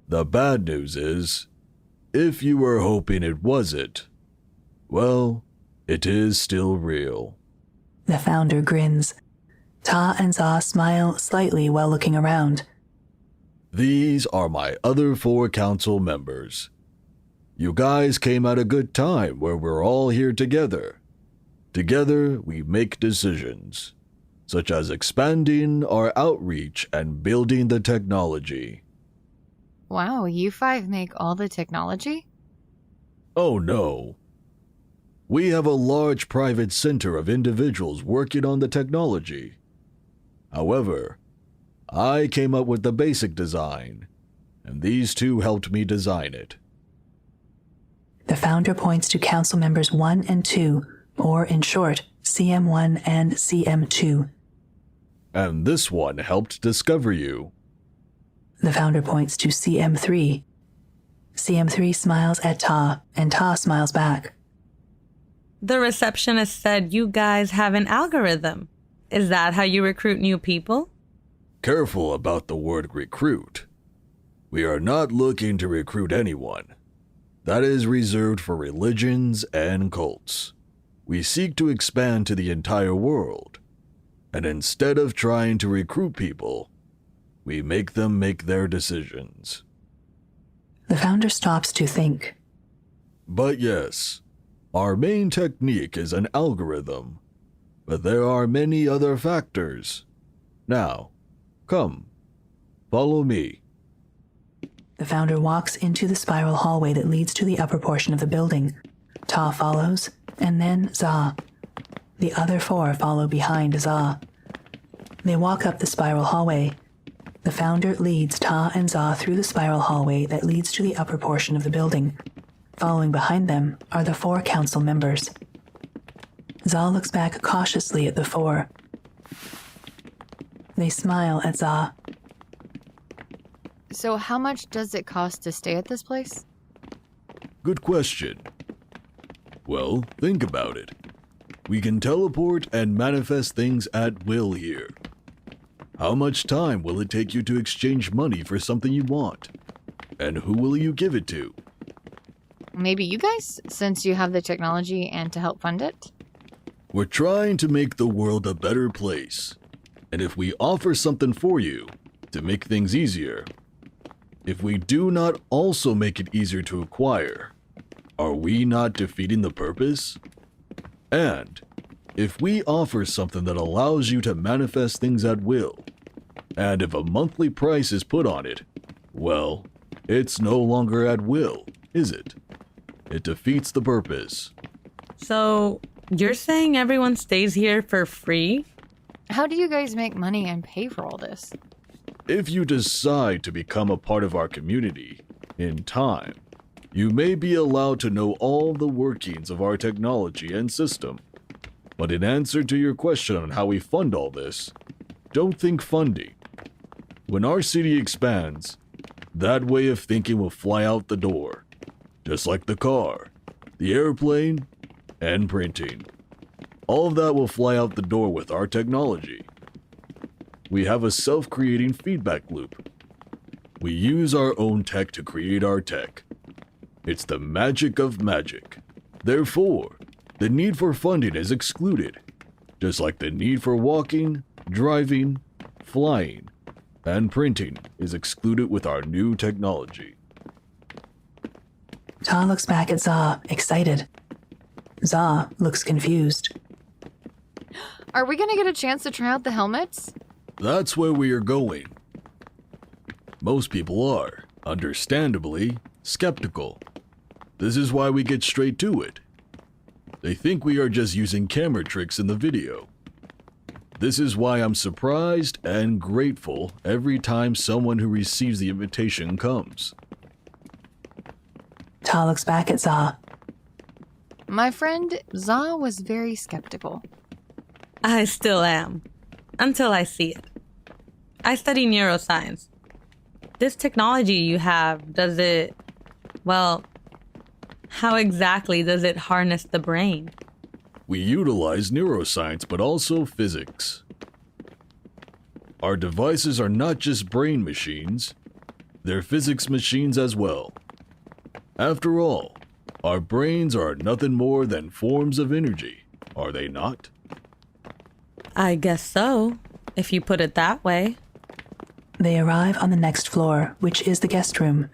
The bad news is, if you were hoping it wasn't, well, it is still real.
The founder grins. Ta and Za smile slightly while looking around.
These are my other 4 council members. You guys came at a good time where we're all here together. Together, we make decisions, such as expanding our outreach and building the technology.
Wow, you 5 make all the technology?
Oh no. We have a large private center of individuals working on the technology. However, I came up with the basic design, and these 2 helped me design it.
The founder points to council members 1 and 2, or in short, CM1 and CM2.
And this one helped discover you.
The founder points to CM3. CM3 smiles at Ta, and Ta smiles back.
The receptionist said you guys have an algorithm. Is that how you recruit new people?
Careful about the word recruit. We are not looking to recruit anyone. That is reserved for religions and cults. We seek to expand to the entire world. And instead of trying to recruit people, we make them make their decisions.
The founder stops to think.
But yes, our main technique is an algorithm, but there are many other factors. Now, come, follow me.
The founder walks into the spiral hallway that leads to the upper portion of the building. Ta follows, and then Za. The other four follow behind Za. They walk up the spiral hallway. The founder leads Ta and Za through the spiral hallway that leads to the upper portion of the building. Following behind them are the 4 council members. Za looks back cautiously at the 4. They smile at Za.
So how much does it cost to stay at this place?
Good question. Well, think about it. We can teleport and manifest things at will here. How much time will it take you to exchange money for something you want? And who will you give it to?
Maybe you guys, since you have the technology and to help fund it?
We're trying to make the world a better place. And if we offer something for you to make things easier, if we do not also make it easier to acquire, are we not defeating the purpose? And if we offer something that allows you to manifest things at will, and if a monthly price is put on it, well, it's no longer at will, is it? It defeats the purpose.
So, you're saying everyone stays here for free?
How do you guys make money and pay for all this?
If you decide to become a part of our community, in time, you may be allowed to know all the workings of our technology and system. But in answer to your question on how we fund all this, don't think funding. When our city expands, that way of thinking will fly out the door. Just like the car, the airplane, and printing. All of that will fly out the door with our technology. We have a self-creating feedback loop. We use our own tech to create our tech. It's the magic of magic. Therefore, the need for funding is excluded, just like the need for walking, driving, flying, and printing is excluded with our new technology.
Ta looks back at Za, excited. Za looks confused.
Are we gonna get a chance to try out the helmets?
That's where we are going. Most people are, understandably, skeptical. This is why we get straight to it. They think we are just using camera tricks in the video. This is why I'm surprised and grateful every time someone who receives the invitation comes.
Ta looks back at Za.
My friend, Za was very skeptical.
I still am. Until I see it. I study neuroscience. This technology you have, does it... Well, how exactly does it harness the brain?
We utilize neuroscience, but also physics. Our devices are not just brain machines, they're physics machines as well. After all, our brains are nothing more than forms of energy, are they not?
I guess so, if you put it that way.
They arrive on the next floor, which is the guest room.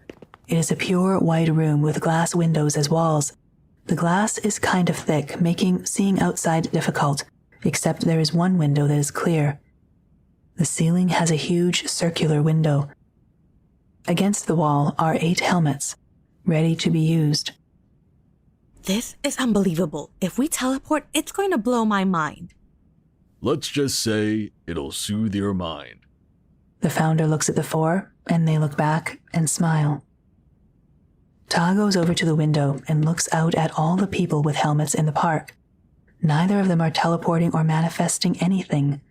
It is a pure white room with glass windows as walls. The glass is kind of thick, making seeing outside difficult, except there is one window that is clear. The ceiling has a huge circular window. Against the wall are 8 helmets, ready to be used.
This is unbelievable. If we teleport, it's going to blow my mind.
Let's just say it'll soothe your mind.
The founder looks at the 4, and they look back and smile. Ta goes over to the window and looks out at all the people with helmets in the park. Neither of them are teleporting or manifesting anything,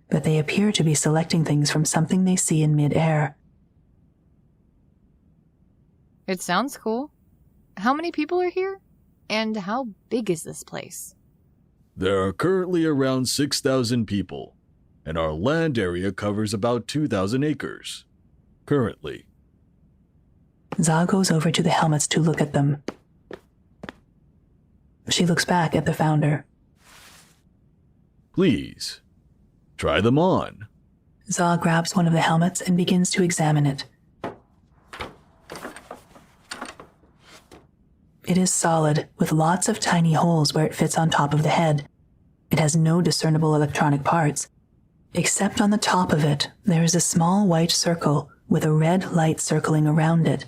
but they appear to be selecting things from something they see in mid-air.
It sounds cool. How many people are here? And how big is this place?
There are currently around 6,000 people, and our land area covers about 2,000 acres. Currently.
Za goes over to the helmets to look at them. She looks back at the founder.
Please, Try them on.
Za grabs one of the helmets and begins to examine it. It is solid, with lots of tiny holes where it fits on top of the head. It has no discernible electronic parts. Except on the top of it, there is a small white circle with a red light circling around it.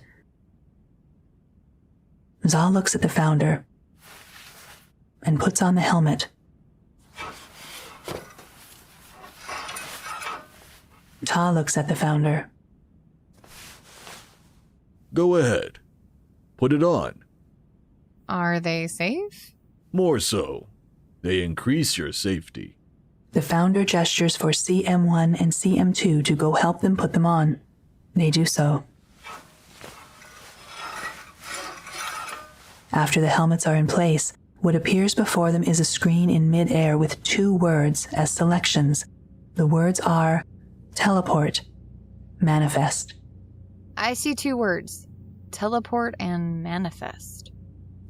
Za looks at the founder and puts on the helmet. Ta looks at the founder.
Go ahead. Put it on.
Are they safe?
More so. They increase your safety.
The founder gestures for CM1 and CM2 to go help them put them on. They do so. After the helmets are in place, what appears before them is a screen in mid-air with 2 words as selections. The words are teleport, manifest.
I see 2 words. Teleport and manifest.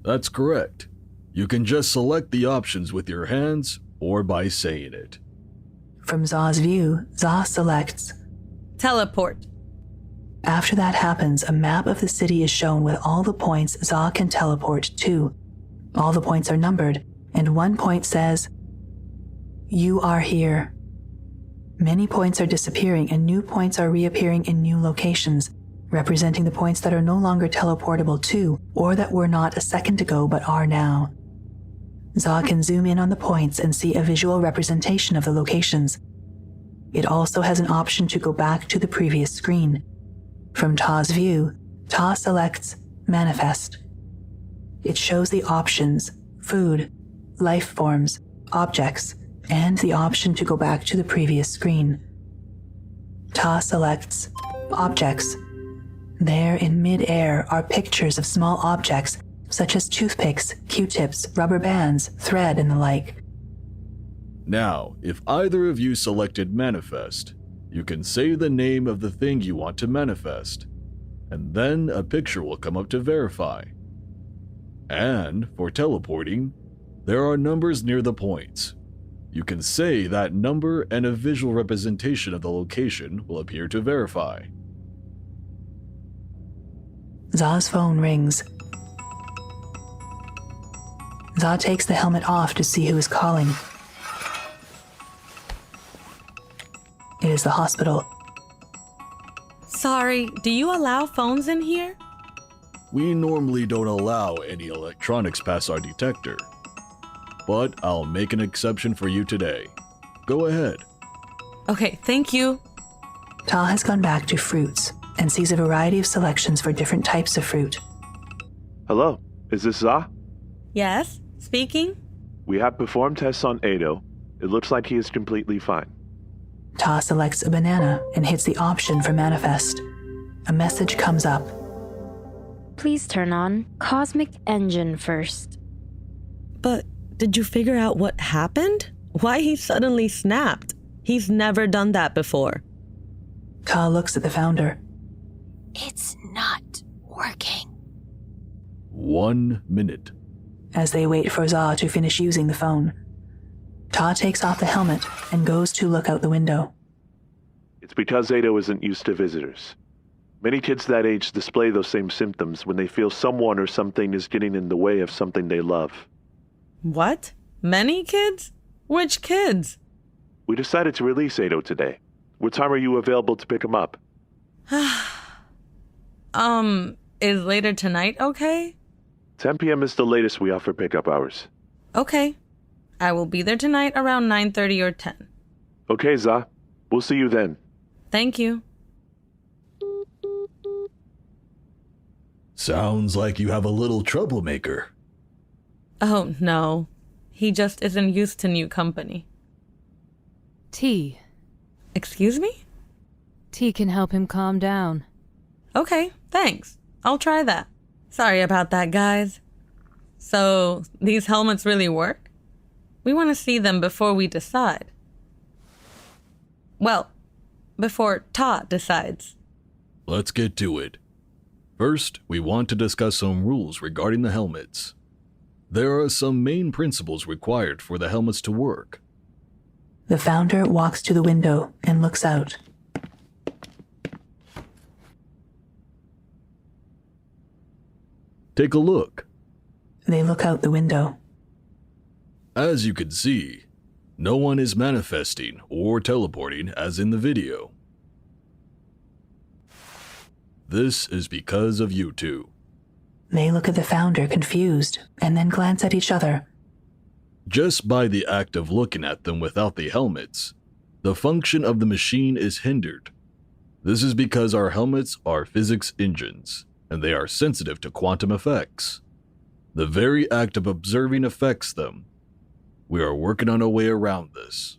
That's correct. You can just select the options with your hands or by saying it.
From Za's view, Za selects
Teleport.
After that happens, a map of the city is shown with all the points Za can teleport to. All the points are numbered, and 1 point says, "You are here." Many points are disappearing, and new points are reappearing in new locations, representing the points that are no longer teleportable to, or that were not a second ago but are now. Za can zoom in on the points and see a visual representation of the locations. It also has an option to go back to the previous screen. From Ta's view, Ta selects Manifest. It shows the options, food, life forms, objects, and the option to go back to the previous screen. Ta selects Objects. There in mid-air are pictures of small objects such as toothpicks, Q-tips, rubber bands, thread, and the like.
Now, if either of you selected Manifest, you can say the name of the thing you want to manifest, and then a picture will come up to verify. And for teleporting, there are numbers near the points. You can say that number and a visual representation of the location will appear to verify.
Za's phone rings. Za takes the helmet off to see who is calling. It is the hospital.
Sorry, do you allow phones in here?
We normally don't allow any electronics past our detector, but I'll make an exception for you today. Go ahead.
Okay, thank you.
Ta has gone back to fruits and sees a variety of selections for different types of fruit.
Hello, is this Za?
Yes, speaking?
We have performed tests on Ado. It looks like he is completely fine.
Ta selects a banana and hits the option for manifest. A message comes up.
Please turn on Cosmic Engine first.
But did you figure out what happened? Why he suddenly snapped? He's never done that before.
Ta looks at the founder.
It's not working.
1 minute.
As they wait for Za to finish using the phone, Ta takes off the helmet and goes to look out the window.
It's because Ado isn't used to visitors. Many kids that age display those same symptoms when they feel someone or something is getting in the way of something they love.
What? Many kids? Which kids?
We decided to release Ado today. What time are you available to pick him up?
Is later tonight okay?
10 p.m. is the latest we offer pickup hours.
Okay. I will be there tonight around 9:30 or 10.
Okay, Za. We'll see you then.
Thank you.
Sounds like you have a little troublemaker.
Oh, no. He just isn't used to new company.
T.
Excuse me?
T can help him calm down.
Okay, thanks. I'll try that. Sorry about that, guys. So, these helmets really work? We want to see them before we decide. Well, before Ta decides.
Let's get to it. First, we want to discuss some rules regarding the helmets. There are some main principles required for the helmets to work.
The founder walks to the window and looks out.
Take a look.
They look out the window.
As you can see, no one is manifesting or teleporting as in the video. This is because of you two.
They look at the founder confused and then glance at each other.
Just by the act of looking at them without the helmets, the function of the machine is hindered. This is because our helmets are physics engines, and they are sensitive to quantum effects. The very act of observing affects them. We are working on a way around this.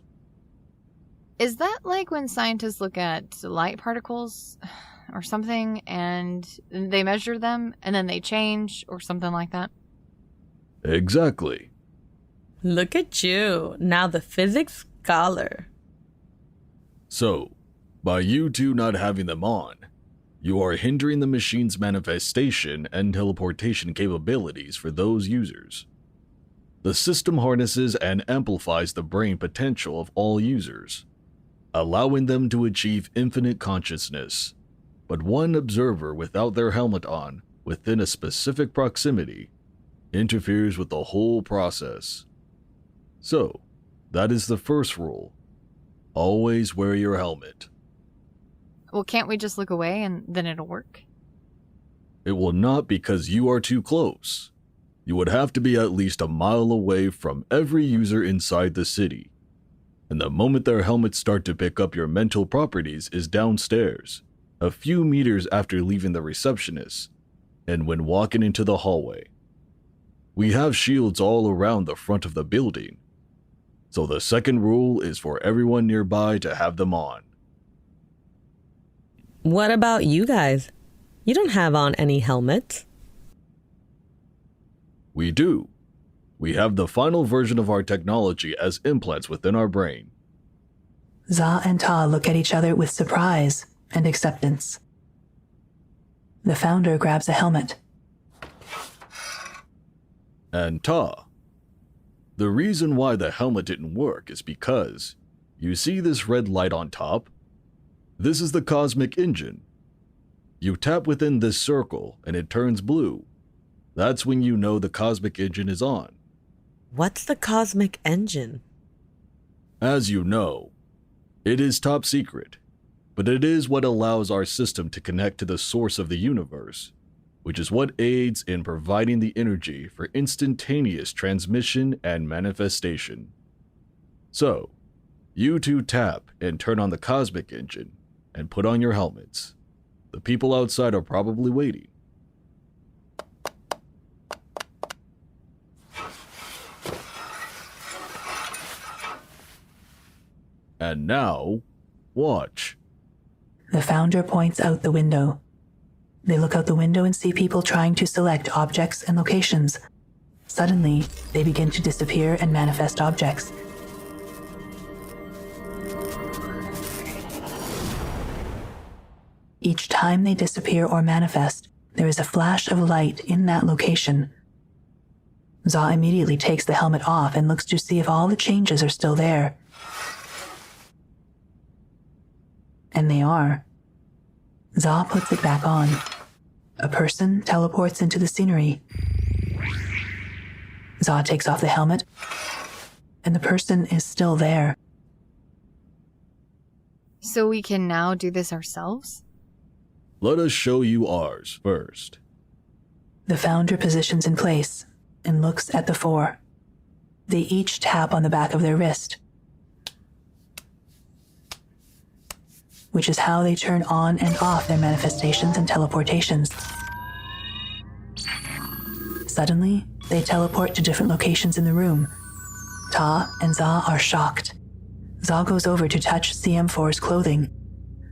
Is that like when scientists look at light particles or something and they measure them and then they change or something like that?
Exactly.
Look at you, now the physics scholar.
So, by you two not having them on, you are hindering the machine's manifestation and teleportation capabilities for those users. The system harnesses and amplifies the brain potential of all users, allowing them to achieve infinite consciousness. But one observer without their helmet on, within a specific proximity, interferes with the whole process. So, that is the first rule. Always wear your helmet.
Well, can't we just look away and then it'll work?
It will not because you are too close. You would have to be at least a mile away from every user inside the city. And the moment their helmets start to pick up your mental properties is downstairs, a few meters after leaving the receptionist, and when walking into the hallway. We have shields all around the front of the building, so the second rule is for everyone nearby to have them on.
What about you guys? You don't have on any helmets.
We do. We have the final version of our technology as implants within our brain.
Za and Ta look at each other with surprise and acceptance. The founder grabs a helmet.
And Ta, the reason why the helmet didn't work is because, you see this red light on top? This is the cosmic engine. You tap within this circle and it turns blue. That's when you know the cosmic engine is on.
What's the cosmic engine?
As you know, it is top secret, but it is what allows our system to connect to the source of the universe, which is what aids in providing the energy for instantaneous transmission and manifestation. So, you two tap and turn on the cosmic engine and put on your helmets. The people outside are probably waiting. And now, watch.
The founder points out the window. They look out the window and see people trying to select objects and locations. Suddenly, they begin to disappear and manifest objects. Each time they disappear or manifest, there is a flash of light in that location. Za immediately takes the helmet off and looks to see if all the changes are still there. And they are. Za puts it back on. A person teleports into the scenery. Za takes off the helmet, and the person is still there.
So we can now do this ourselves?
Let us show you ours first.
The founder positions in place and looks at the four. They each tap on the back of their wrist, which is how they turn on and off their manifestations and teleportations. Suddenly, they teleport to different locations in the room. Ta and Za are shocked. Za goes over to touch CM4's clothing.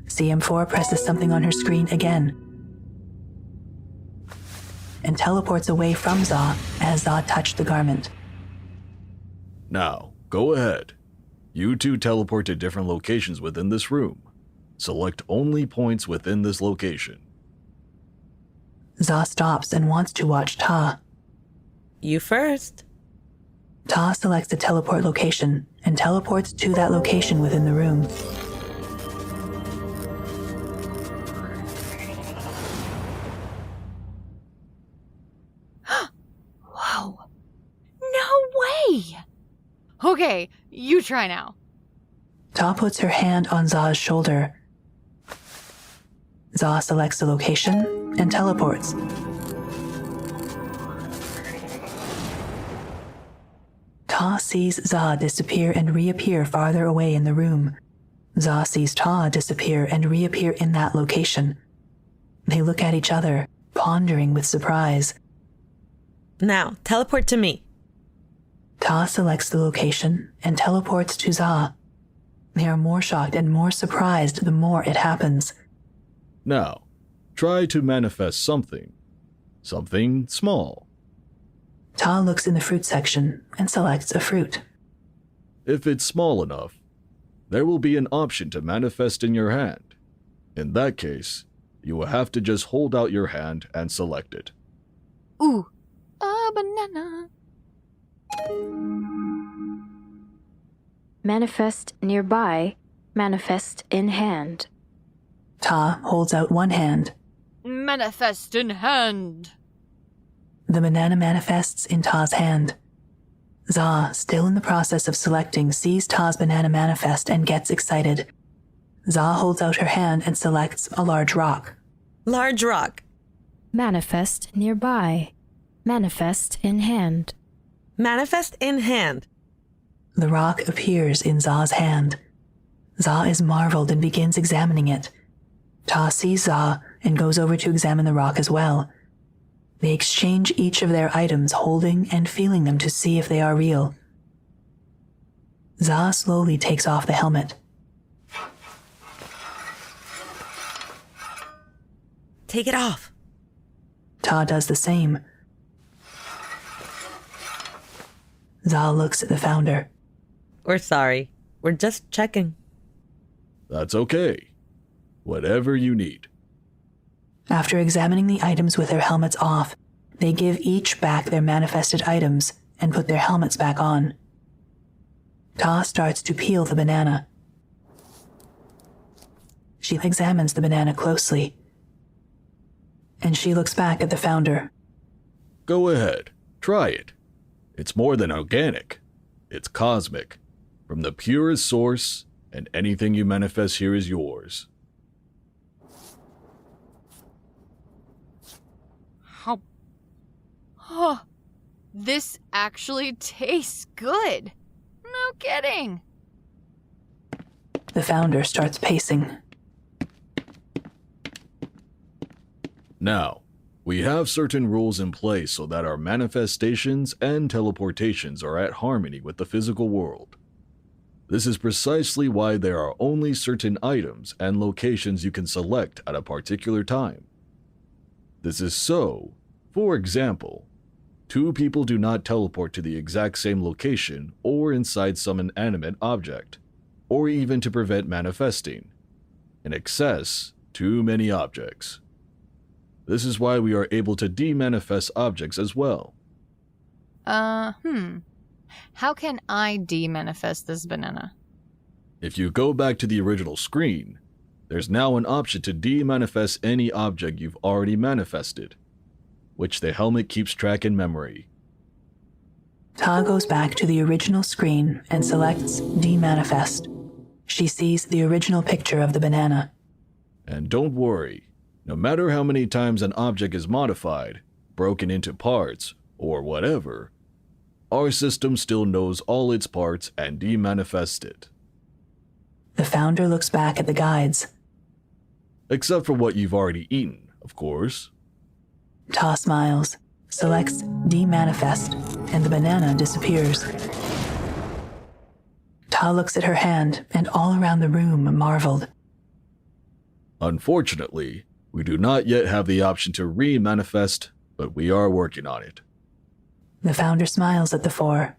CM4 presses something on her screen again and teleports away from Za as Za touched the garment.
Now, go ahead. You two teleport to different locations within this room. Select only points within this location.
Za stops and wants to watch Ta.
You first.
Ta selects a teleport location and teleports to that location within the room.
Whoa. No way! Okay, you try now.
Ta puts her hand on Za's shoulder. Za selects a location and teleports. Ta sees Za disappear and reappear farther away in the room. Za sees Ta disappear and reappear in that location. They look at each other, pondering with surprise.
Now, teleport to me.
Ta selects the location and teleports to Za. They are more shocked and more surprised the more it happens.
Now, try to manifest something. Something small.
Ta looks in the fruit section and selects a fruit.
If it's small enough, there will be an option to manifest in your hand. In that case, you will have to just hold out your hand and select it.
Ooh, a banana.
Manifest nearby, manifest in hand.
Ta holds out one hand.
Manifest in hand.
The banana manifests in Ta's hand. Za, still in the process of selecting, sees Ta's banana manifest and gets excited. Za holds out her hand and selects a large rock.
Large rock.
Manifest nearby, manifest in hand.
Manifest in hand.
The rock appears in Za's hand. Za is marveled and begins examining it. Ta sees Za and goes over to examine the rock as well. They exchange each of their items, holding and feeling them to see if they are real. Za slowly takes off the helmet.
Take it off.
Ta does the same. Za looks at the founder.
We're sorry. We're just checking.
That's okay. Whatever you need.
After examining the items with their helmets off, they give each back their manifested items and put their helmets back on. Ta starts to peel the banana. She examines the banana closely, and she looks back at the founder.
Go ahead. Try it. It's more than organic. It's cosmic. From the purest source, and anything you manifest here is yours.
Oh, this actually tastes good. No kidding.
The founder starts pacing.
Now, we have certain rules in place so that our manifestations and teleportations are at harmony with the physical world. This is precisely why there are only certain items and locations you can select at a particular time. This is so, for example, 2 people do not teleport to the exact same location or inside some inanimate object, or even to prevent manifesting. In excess, too many objects. This is why we are able to demanifest objects as well.
How can I demanifest this banana?
If you go back to the original screen, there's now an option to demanifest any object you've already manifested, which the helmet keeps track in memory.
Ta goes back to the original screen and selects Demanifest. She sees the original picture of the banana.
And don't worry, no matter how many times an object is modified, broken into parts, or whatever, our system still knows all its parts and demanifests it.
The founder looks back at the guides.
Except for what you've already eaten, of course.
Ta smiles, selects Demanifest, and the banana disappears. Ta looks at her hand, and all around the room marveled.
Unfortunately, we do not yet have the option to re-manifest, but we are working on it.
The founder smiles at the 4.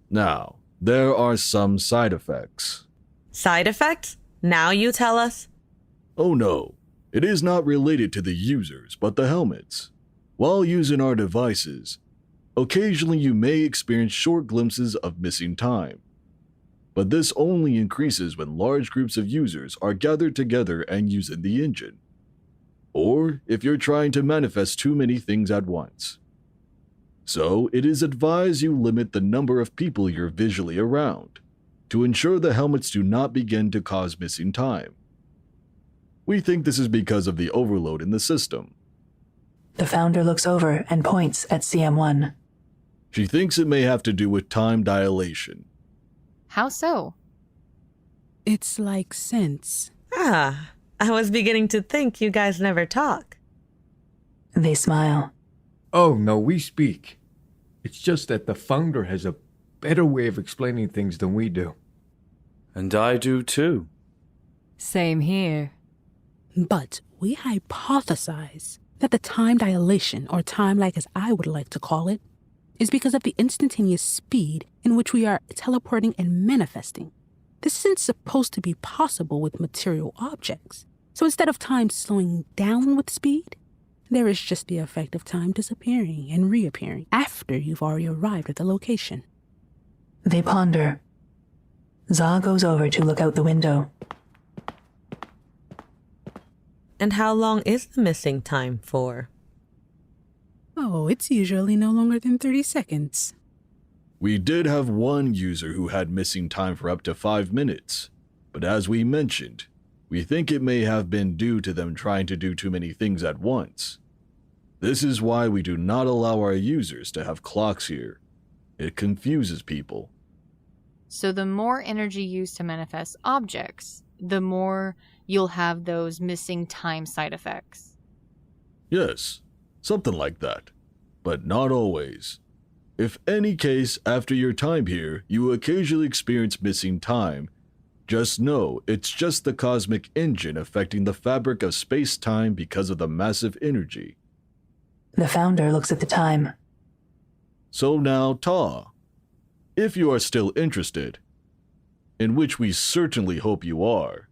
Now, there are some side effects.
Side effects? Now you tell us?
Oh no, it is not related to the users, but the helmets. While using our devices, Occasionally you may experience short glimpses of missing time, but this only increases when large groups of users are gathered together and using the engine, or if you're trying to manifest too many things at once. So it is advised you limit the number of people you're visually around to ensure the helmets do not begin to cause missing time. We think this is because of the overload in the system.
The founder looks over and points at CM1.
She thinks it may have to do with time dilation.
How so?
It's like sense.
I was beginning to think you guys never talk.
They smile.
Oh, no, we speak. It's just that the founder has a better way of explaining things than we do.
And I do too.
Same here.
But we hypothesize that the time dilation, or time like as I would like to call it, is because of the instantaneous speed in which we are teleporting and manifesting. This isn't supposed to be possible with material objects. So instead of time slowing down with speed, there is just the effect of time disappearing and reappearing after you've already arrived at the location.
They ponder. Za goes over to look out the window.
And how long is the missing time for?
Oh, it's usually no longer than 30 seconds.
We did have one user who had missing time for up to 5 minutes, but as we mentioned, we think it may have been due to them trying to do too many things at once. This is why we do not allow our users to have clocks here. It confuses people.
So the more energy used to manifest objects, the more you'll have those missing time side effects.
Yes, something like that, but not always. If any case after your time here you occasionally experience missing time, just know it's just the cosmic engine affecting the fabric of space-time because of the massive energy.
The founder looks at the time.
So now, Ta, if you are still interested, in which we certainly hope you are,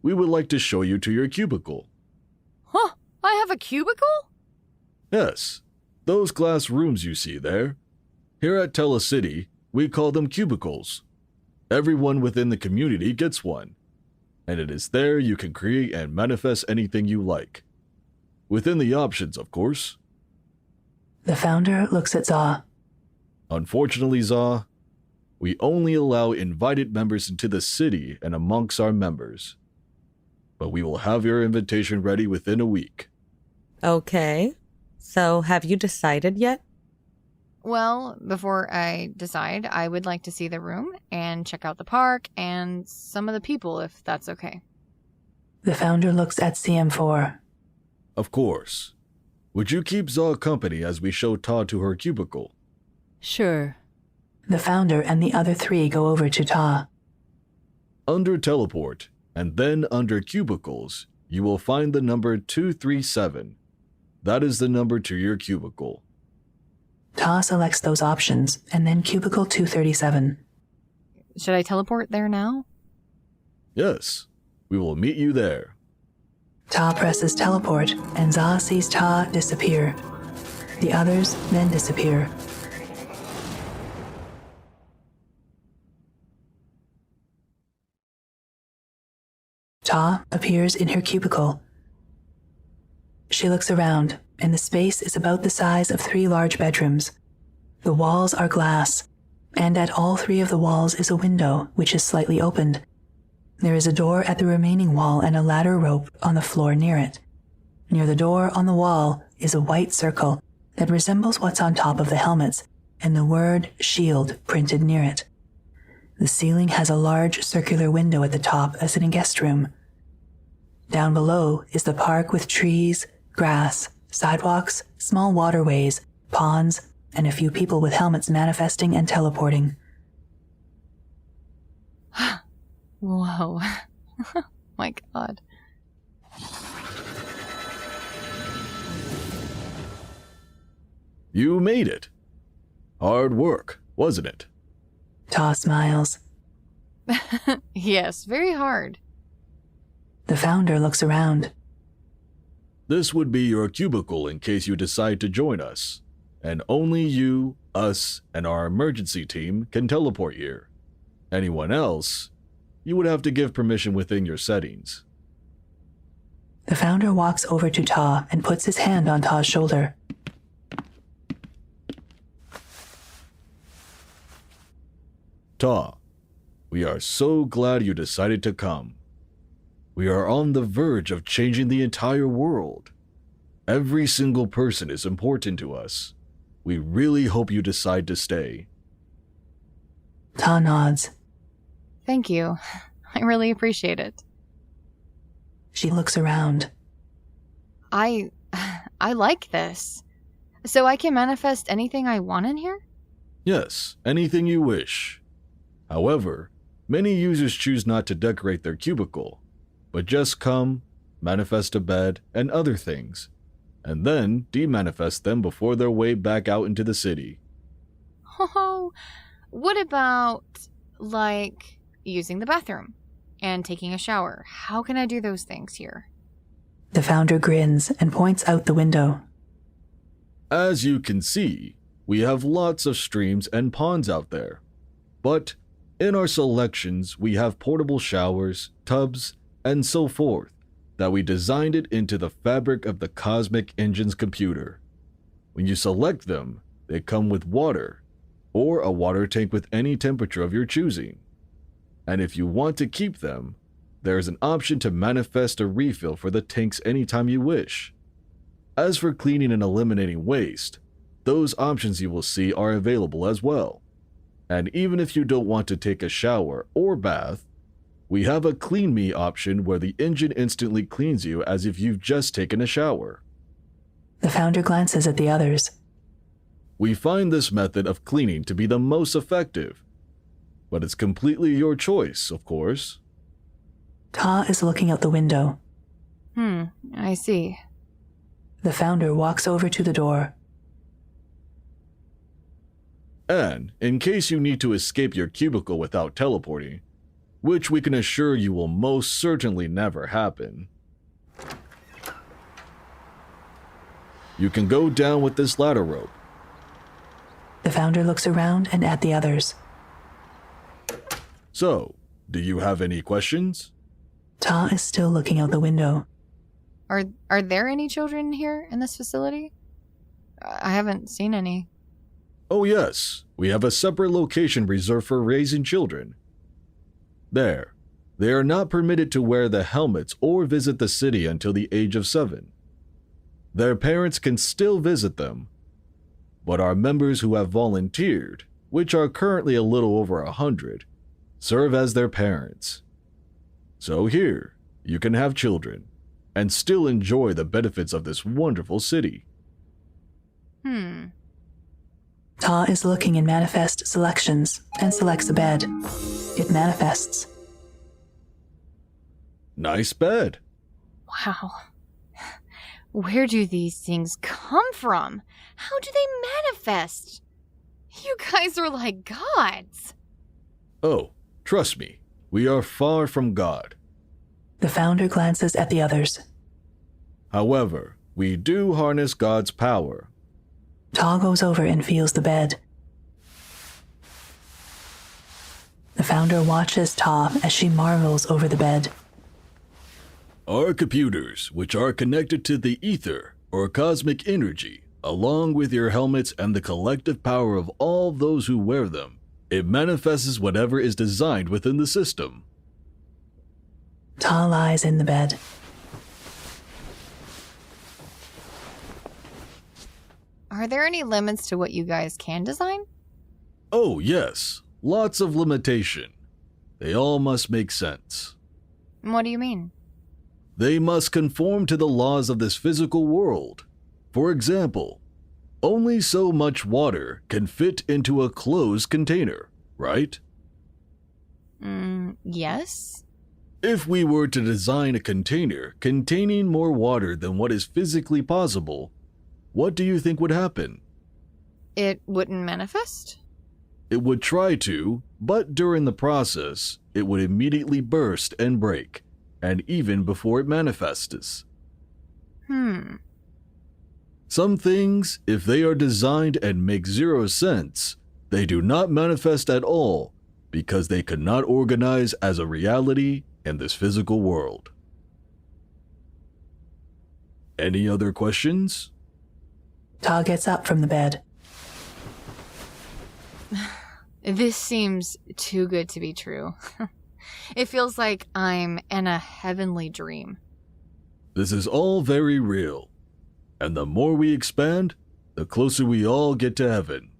we would like to show you to your cubicle.
Huh? I have a cubicle?
Yes, those glass rooms you see there. Here at Telecity, we call them cubicles. Everyone within the community gets one, and it is there you can create and manifest anything you like. Within the options, of course.
The founder looks at Za.
Unfortunately, Za, we only allow invited members into the city and amongst our members. But we will have your invitation ready within a week.
Okay. So have you decided yet?
Well, before I decide, I would like to see the room and check out the park and some of the people, if that's okay.
The founder looks at CM4.
Of course. Would you keep Za company as we show Ta to her cubicle?
Sure.
The founder and the other three go over to Ta.
Under teleport, and then under cubicles, you will find the number 237. That is the number to your cubicle.
Ta selects those options, and then cubicle 237.
Should I teleport there now?
Yes, we will meet you there.
Ta presses teleport, and Za sees Ta disappear. The others then disappear. Ta appears in her cubicle. She looks around, and the space is about the size of 3 large bedrooms. The walls are glass, and at all 3 of the walls is a window, which is slightly opened. There is a door at the remaining wall and a ladder rope on the floor near it. Near the door on the wall is a white circle that resembles what's on top of the helmets, and the word shield printed near it. The ceiling has a large circular window at the top as in a guest room. Down below is the park with trees, grass, sidewalks, small waterways, ponds, and a few people with helmets manifesting and teleporting.
Whoa. My God.
You made it. Hard work, wasn't it?
Ta smiles.
Yes, very hard.
The founder looks around.
This would be your cubicle in case you decide to join us, and only you, us, and our emergency team can teleport here. Anyone else, you would have to give permission within your settings.
The founder walks over to Ta and puts his hand on Ta's shoulder.
Ta, we are so glad you decided to come. We are on the verge of changing the entire world. Every single person is important to us. We really hope you decide to stay.
Ta nods.
Thank you. I really appreciate it.
She looks around.
I like this. So I can manifest anything I want in here?
Yes, anything you wish. However, many users choose not to decorate their cubicle, but just come, manifest a bed, and other things, and then demanifest them before their way back out into the city.
Oh, what about, like, using the bathroom and taking a shower? How can I do those things here?
The founder grins and points out the window.
As you can see, we have lots of streams and ponds out there, but in our selections we have portable showers, tubs, and so forth that we designed it into the fabric of the Cosmic Engine's computer. When you select them, they come with water, or a water tank with any temperature of your choosing. And if you want to keep them, there is an option to manifest a refill for the tanks anytime you wish. As for cleaning and eliminating waste, those options you will see are available as well. And even if you don't want to take a shower or bath, we have a Clean Me option where the engine instantly cleans you as if you've just taken a shower.
The founder glances at the others.
We find this method of cleaning to be the most effective, but it's completely your choice, of course.
Ta is looking out the window.
I see.
The founder walks over to the door.
And, in case you need to escape your cubicle without teleporting, which we can assure you will most certainly never happen, you can go down with this ladder rope.
The founder looks around and at the others.
So, do you have any questions?
Ta is still looking out the window.
Are there any children here in this facility? I haven't seen any.
Oh yes, we have a separate location reserved for raising children. There, they are not permitted to wear the helmets or visit the city until the age of 7. Their parents can still visit them, but our members who have volunteered, which are currently a little over 100, serve as their parents. So here, you can have children, and still enjoy the benefits of this wonderful city.
Ta is looking in manifest selections and selects a bed. It manifests.
Nice bed.
Wow. Where do these things come from? How do they manifest? You guys are like gods.
Oh, trust me, we are far from God.
The founder glances at the others.
However, we do harness God's power.
Ta goes over and feels the bed. The founder watches Ta as she marvels over the bed.
Our computers, which are connected to the ether or cosmic energy, along with your helmets and the collective power of all those who wear them, it manifests whatever is designed within the system.
Ta lies in the bed.
Are there any limits to what you guys can design?
Oh yes, lots of limitation. They all must make sense.
What do you mean?
They must conform to the laws of this physical world. For example, only so much water can fit into a closed container, right?
Yes.
If we were to design a container containing more water than what is physically possible, what do you think would happen?
It wouldn't manifest?
It would try to, but during the process, it would immediately burst and break, and even before it manifests. Some things, if they are designed and make zero sense, they do not manifest at all because they could not organize as a reality in this physical world. Any other questions?
Ta gets up from the bed.
This seems too good to be true. It feels like I'm in a heavenly dream.
This is all very real. And the more we expand, the closer we all get to heaven.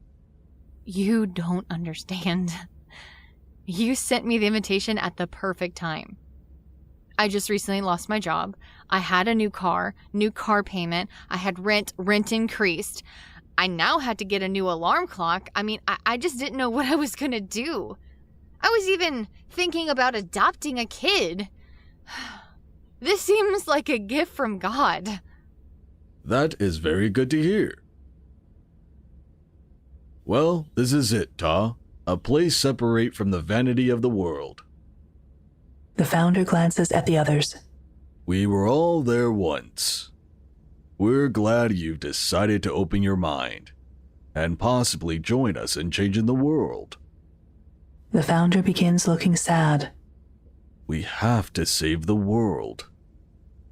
You don't understand. You sent me the invitation at the perfect time. I just recently lost my job. I had a new car payment. I had rent increased. I now had to get a new alarm clock. I mean, I just didn't know what I was gonna do. I was even thinking about adopting a kid. This seems like a gift from God.
That is very good to hear. Well, this is it, Ta. A place separate from the vanity of the world.
The founder glances at the others.
We were all there once. We're glad you've decided to open your mind and possibly join us in changing the world.
The founder begins looking sad.
We have to save the world.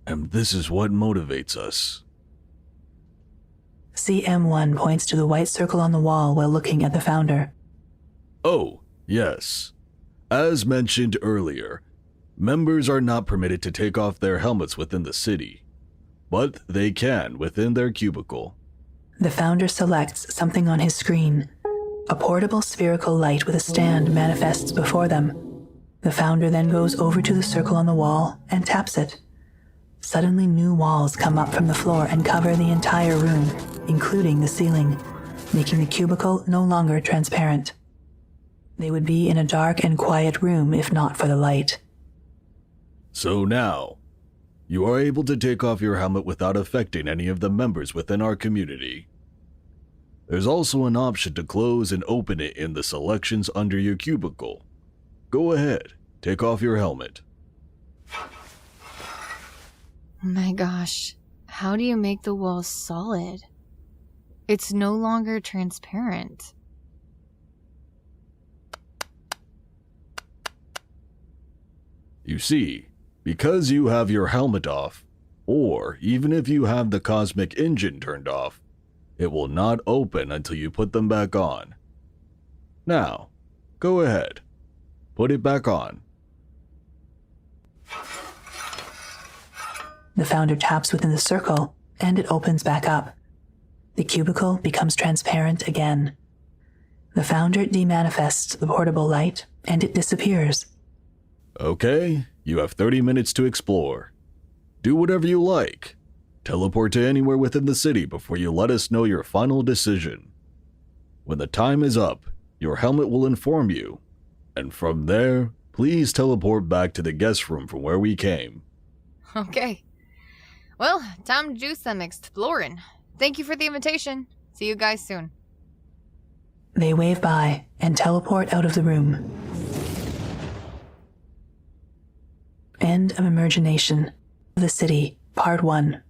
And this is what motivates us.
CM1 points to the white circle on the wall while looking at the founder.
Oh, yes. As mentioned earlier, members are not permitted to take off their helmets within the city, but they can within their cubicle.
The founder selects something on his screen. A portable spherical light with a stand manifests before them. The founder then goes over to the circle on the wall and taps it. Suddenly new walls come up from the floor and cover the entire room, including the ceiling, making the cubicle no longer transparent. They would be in a dark and quiet room if not for the light.
So now, you are able to take off your helmet without affecting any of the members within our community. There's also an option to close and open it in the selections under your cubicle. Go ahead, take off your helmet.
My gosh, how do you make the walls solid? It's no longer transparent.
You see, because you have your helmet off, or even if you have the cosmic engine turned off, it will not open until you put them back on. Now, go ahead. Put it back on.
The founder taps within the circle, and it opens back up. The cubicle becomes transparent again. The founder demanifests the portable light, and it disappears.
Okay, you have 30 minutes to explore. Do whatever you like. Teleport to anywhere within the city before you let us know your final decision. When the time is up, your helmet will inform you. And from there, please teleport back to the guest room from where we came.
Okay. Well, time to do some exploring. Thank you for the invitation. See you guys soon.
They wave bye and teleport out of the room. End of Imergenation. The City, Part 1,